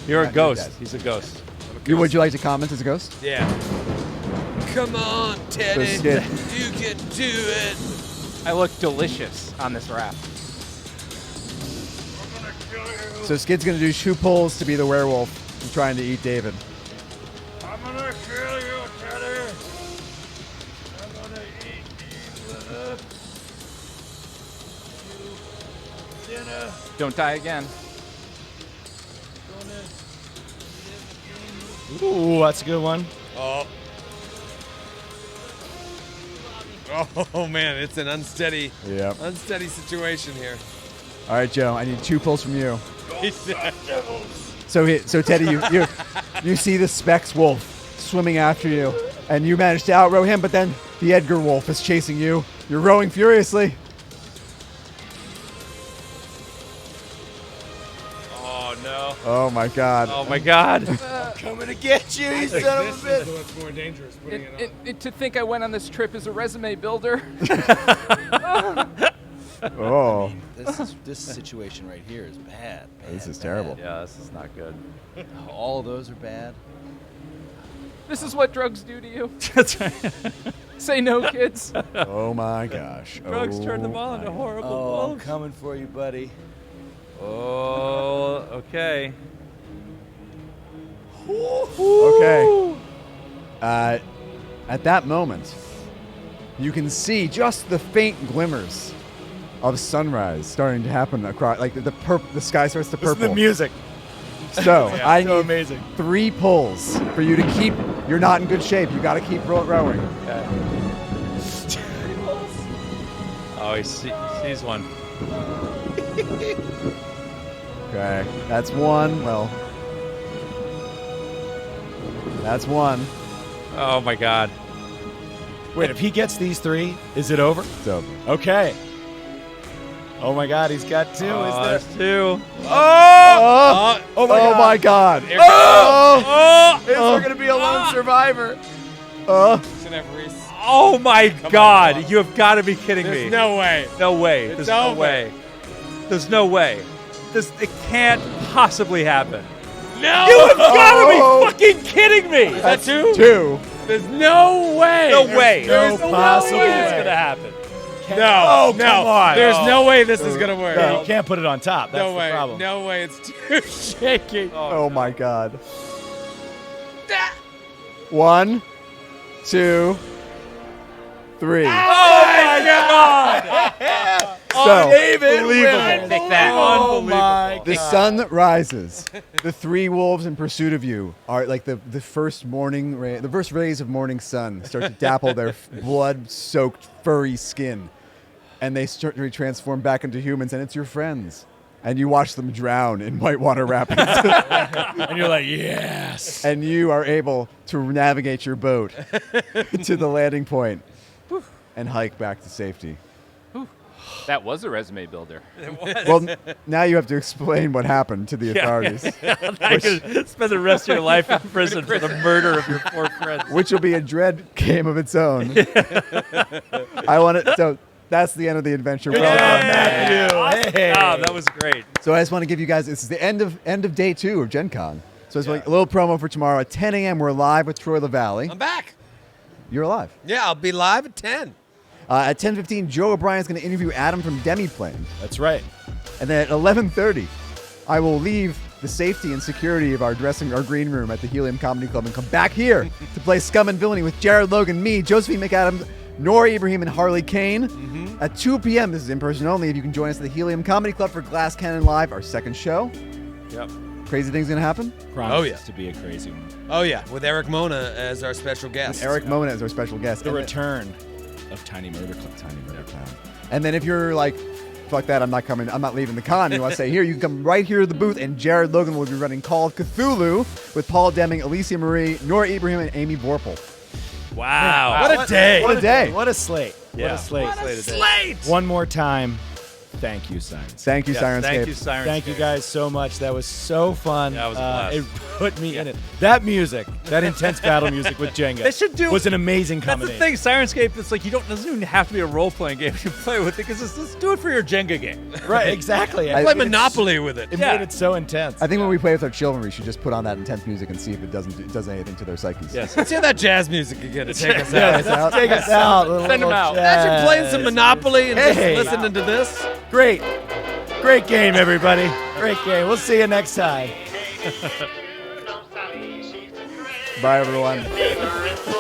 You're a Not ghost. dead. He's a ghost. Would you like to comment as a ghost? Yeah. Come on, Teddy. Skid. You can do it. I look delicious on this raft. So Skid's going to do 2 pulls to be the werewolf and trying to eat David. I'm gonna kill you, Teddy. I'm gonna eat you. Dinner. Don't die again. Ooh, that's a good one. Oh. Oh man, it's an unsteady Yep. situation here. All right, Joe, I need 2 pulls from you. So Teddy, you see the Specs wolf swimming after you, and you manage to outrow him, but then The Edgar Wolf is chasing you. You're rowing furiously. Oh no! Oh my god. Oh my God! Coming to get you, you son of a bitch. What's more dangerous, putting it on. To think I went on this trip as a resume builder. Oh, This situation right here is bad. this is terrible. Yeah, this is not good. All of those are bad. This is what drugs do to you. That's right. Say no, kids. Oh my gosh. Drugs turn them Oh all into my- horrible Oh, I'm wolves. coming for you, buddy. Oh, okay. Okay. At that moment, you can see just the faint glimmers of sunrise starting to happen across, like the sky starts to Listen purple. to the music. So I so need amazing. 3 pulls for you to keep. You're not in good shape. You got to keep rowing. Oh, he sees one. Okay, that's 1. Well, that's 1. Oh my God! Wait, if he gets these 3, is it over? So Okay. Oh my God, he's got 2. Oh, is there's there? 2. Oh, my God! Oh! Is there gonna be a lone survivor? Oh my God! You have got to be kidding me! There's no way. No way! There's no over. way! There's no way! It can't possibly happen! No! You have got to Oh. be fucking kidding me! That's 2. There's no way. No way! no There's possible way it's way. gonna happen! No. Oh, no. come on. There's Oh. no way this is gonna work. You can't put it on top. That's No the way. problem. No way. It's too shaky. Oh my God. 1, 2, 3. Oh my God! So Unbelievable. Take that. Oh my the God. sun rises. The 3 wolves in pursuit of you are like the first the first rays of morning sun start to dapple their blood-soaked furry skin, and they start to transform back into humans. And it's your friends, and you watch them drown in whitewater rapids. And you're like, yes. And you are able to navigate your boat to the landing point and hike back to safety. That was a resume builder. Well, now you have to explain what happened to the authorities, I could spend the rest of your life in prison for the murder of your 4 friends. which will be a dread game of its own. I want it. So that's the end of the adventure. Well done. Matthew. Hey. Oh, that was great. So I just want to give you guys. This is the end of day 2 of Gen Con. So it's like a little promo for tomorrow at 10 a.m. We're live with Troy LaValle. I'm back. You're alive. Yeah, I'll be live at 10. At 10:15, Joe O'Brien's going to interview Adam from Demiplane. That's right. And then at 11:30, I will leave the safety and security of our green room at the Helium Comedy Club and come back here to play Scum and Villainy with Jared Logan, me, Josephine McAdams, Nora Ibrahim, and Harley Kane. At 2 p.m., this is in person only. If you can join us at the Helium Comedy Club for Glass Cannon Live, our second show. Yep. Crazy things going to happen. Promises to be a crazy one. Oh, yeah, with Eric Mona as our special guest. Eric Mona is our special guest. The And then- return of Tiny Murder Club. Tiny Murder Clown. And then if you're like, fuck that, I'm not coming, I'm not leaving the con, you want to say, here, you can come right here to the booth, and Jared Logan will be running Call of Cthulhu with Paul Deming, Alicia Marie, Nora Ibrahim, and Amy Vorpal. Wow. What a day. What a day. What a slate. Yeah. What a slate. What a slate. One more time. Thank you, Sirens. Thank you, Yes, Sirenscape. thank you, Sirenscape. Thank you guys so much. That was so fun. Yeah, it was a blast. It put me in it. That music, that intense battle music with Jenga, They should do- was an amazing That's the combination. thing, Sirenscape. It's like it doesn't even have to be a role-playing game you play with it because let's do it for your Jenga game. Right, exactly. I- Play It made it- Monopoly with it. It Yeah. made it so intense. I think when we play with our children, we should just put on that intense music and see if it does anything to their psyches. Yes. Let's hear that jazz music again to take us Yeah, out. let's take us out. Send 'em out. Imagine playing some Monopoly and Hey. just listening to this. Great. Great game, everybody. Great game. We'll see you next time. Bye, everyone. Ignorant for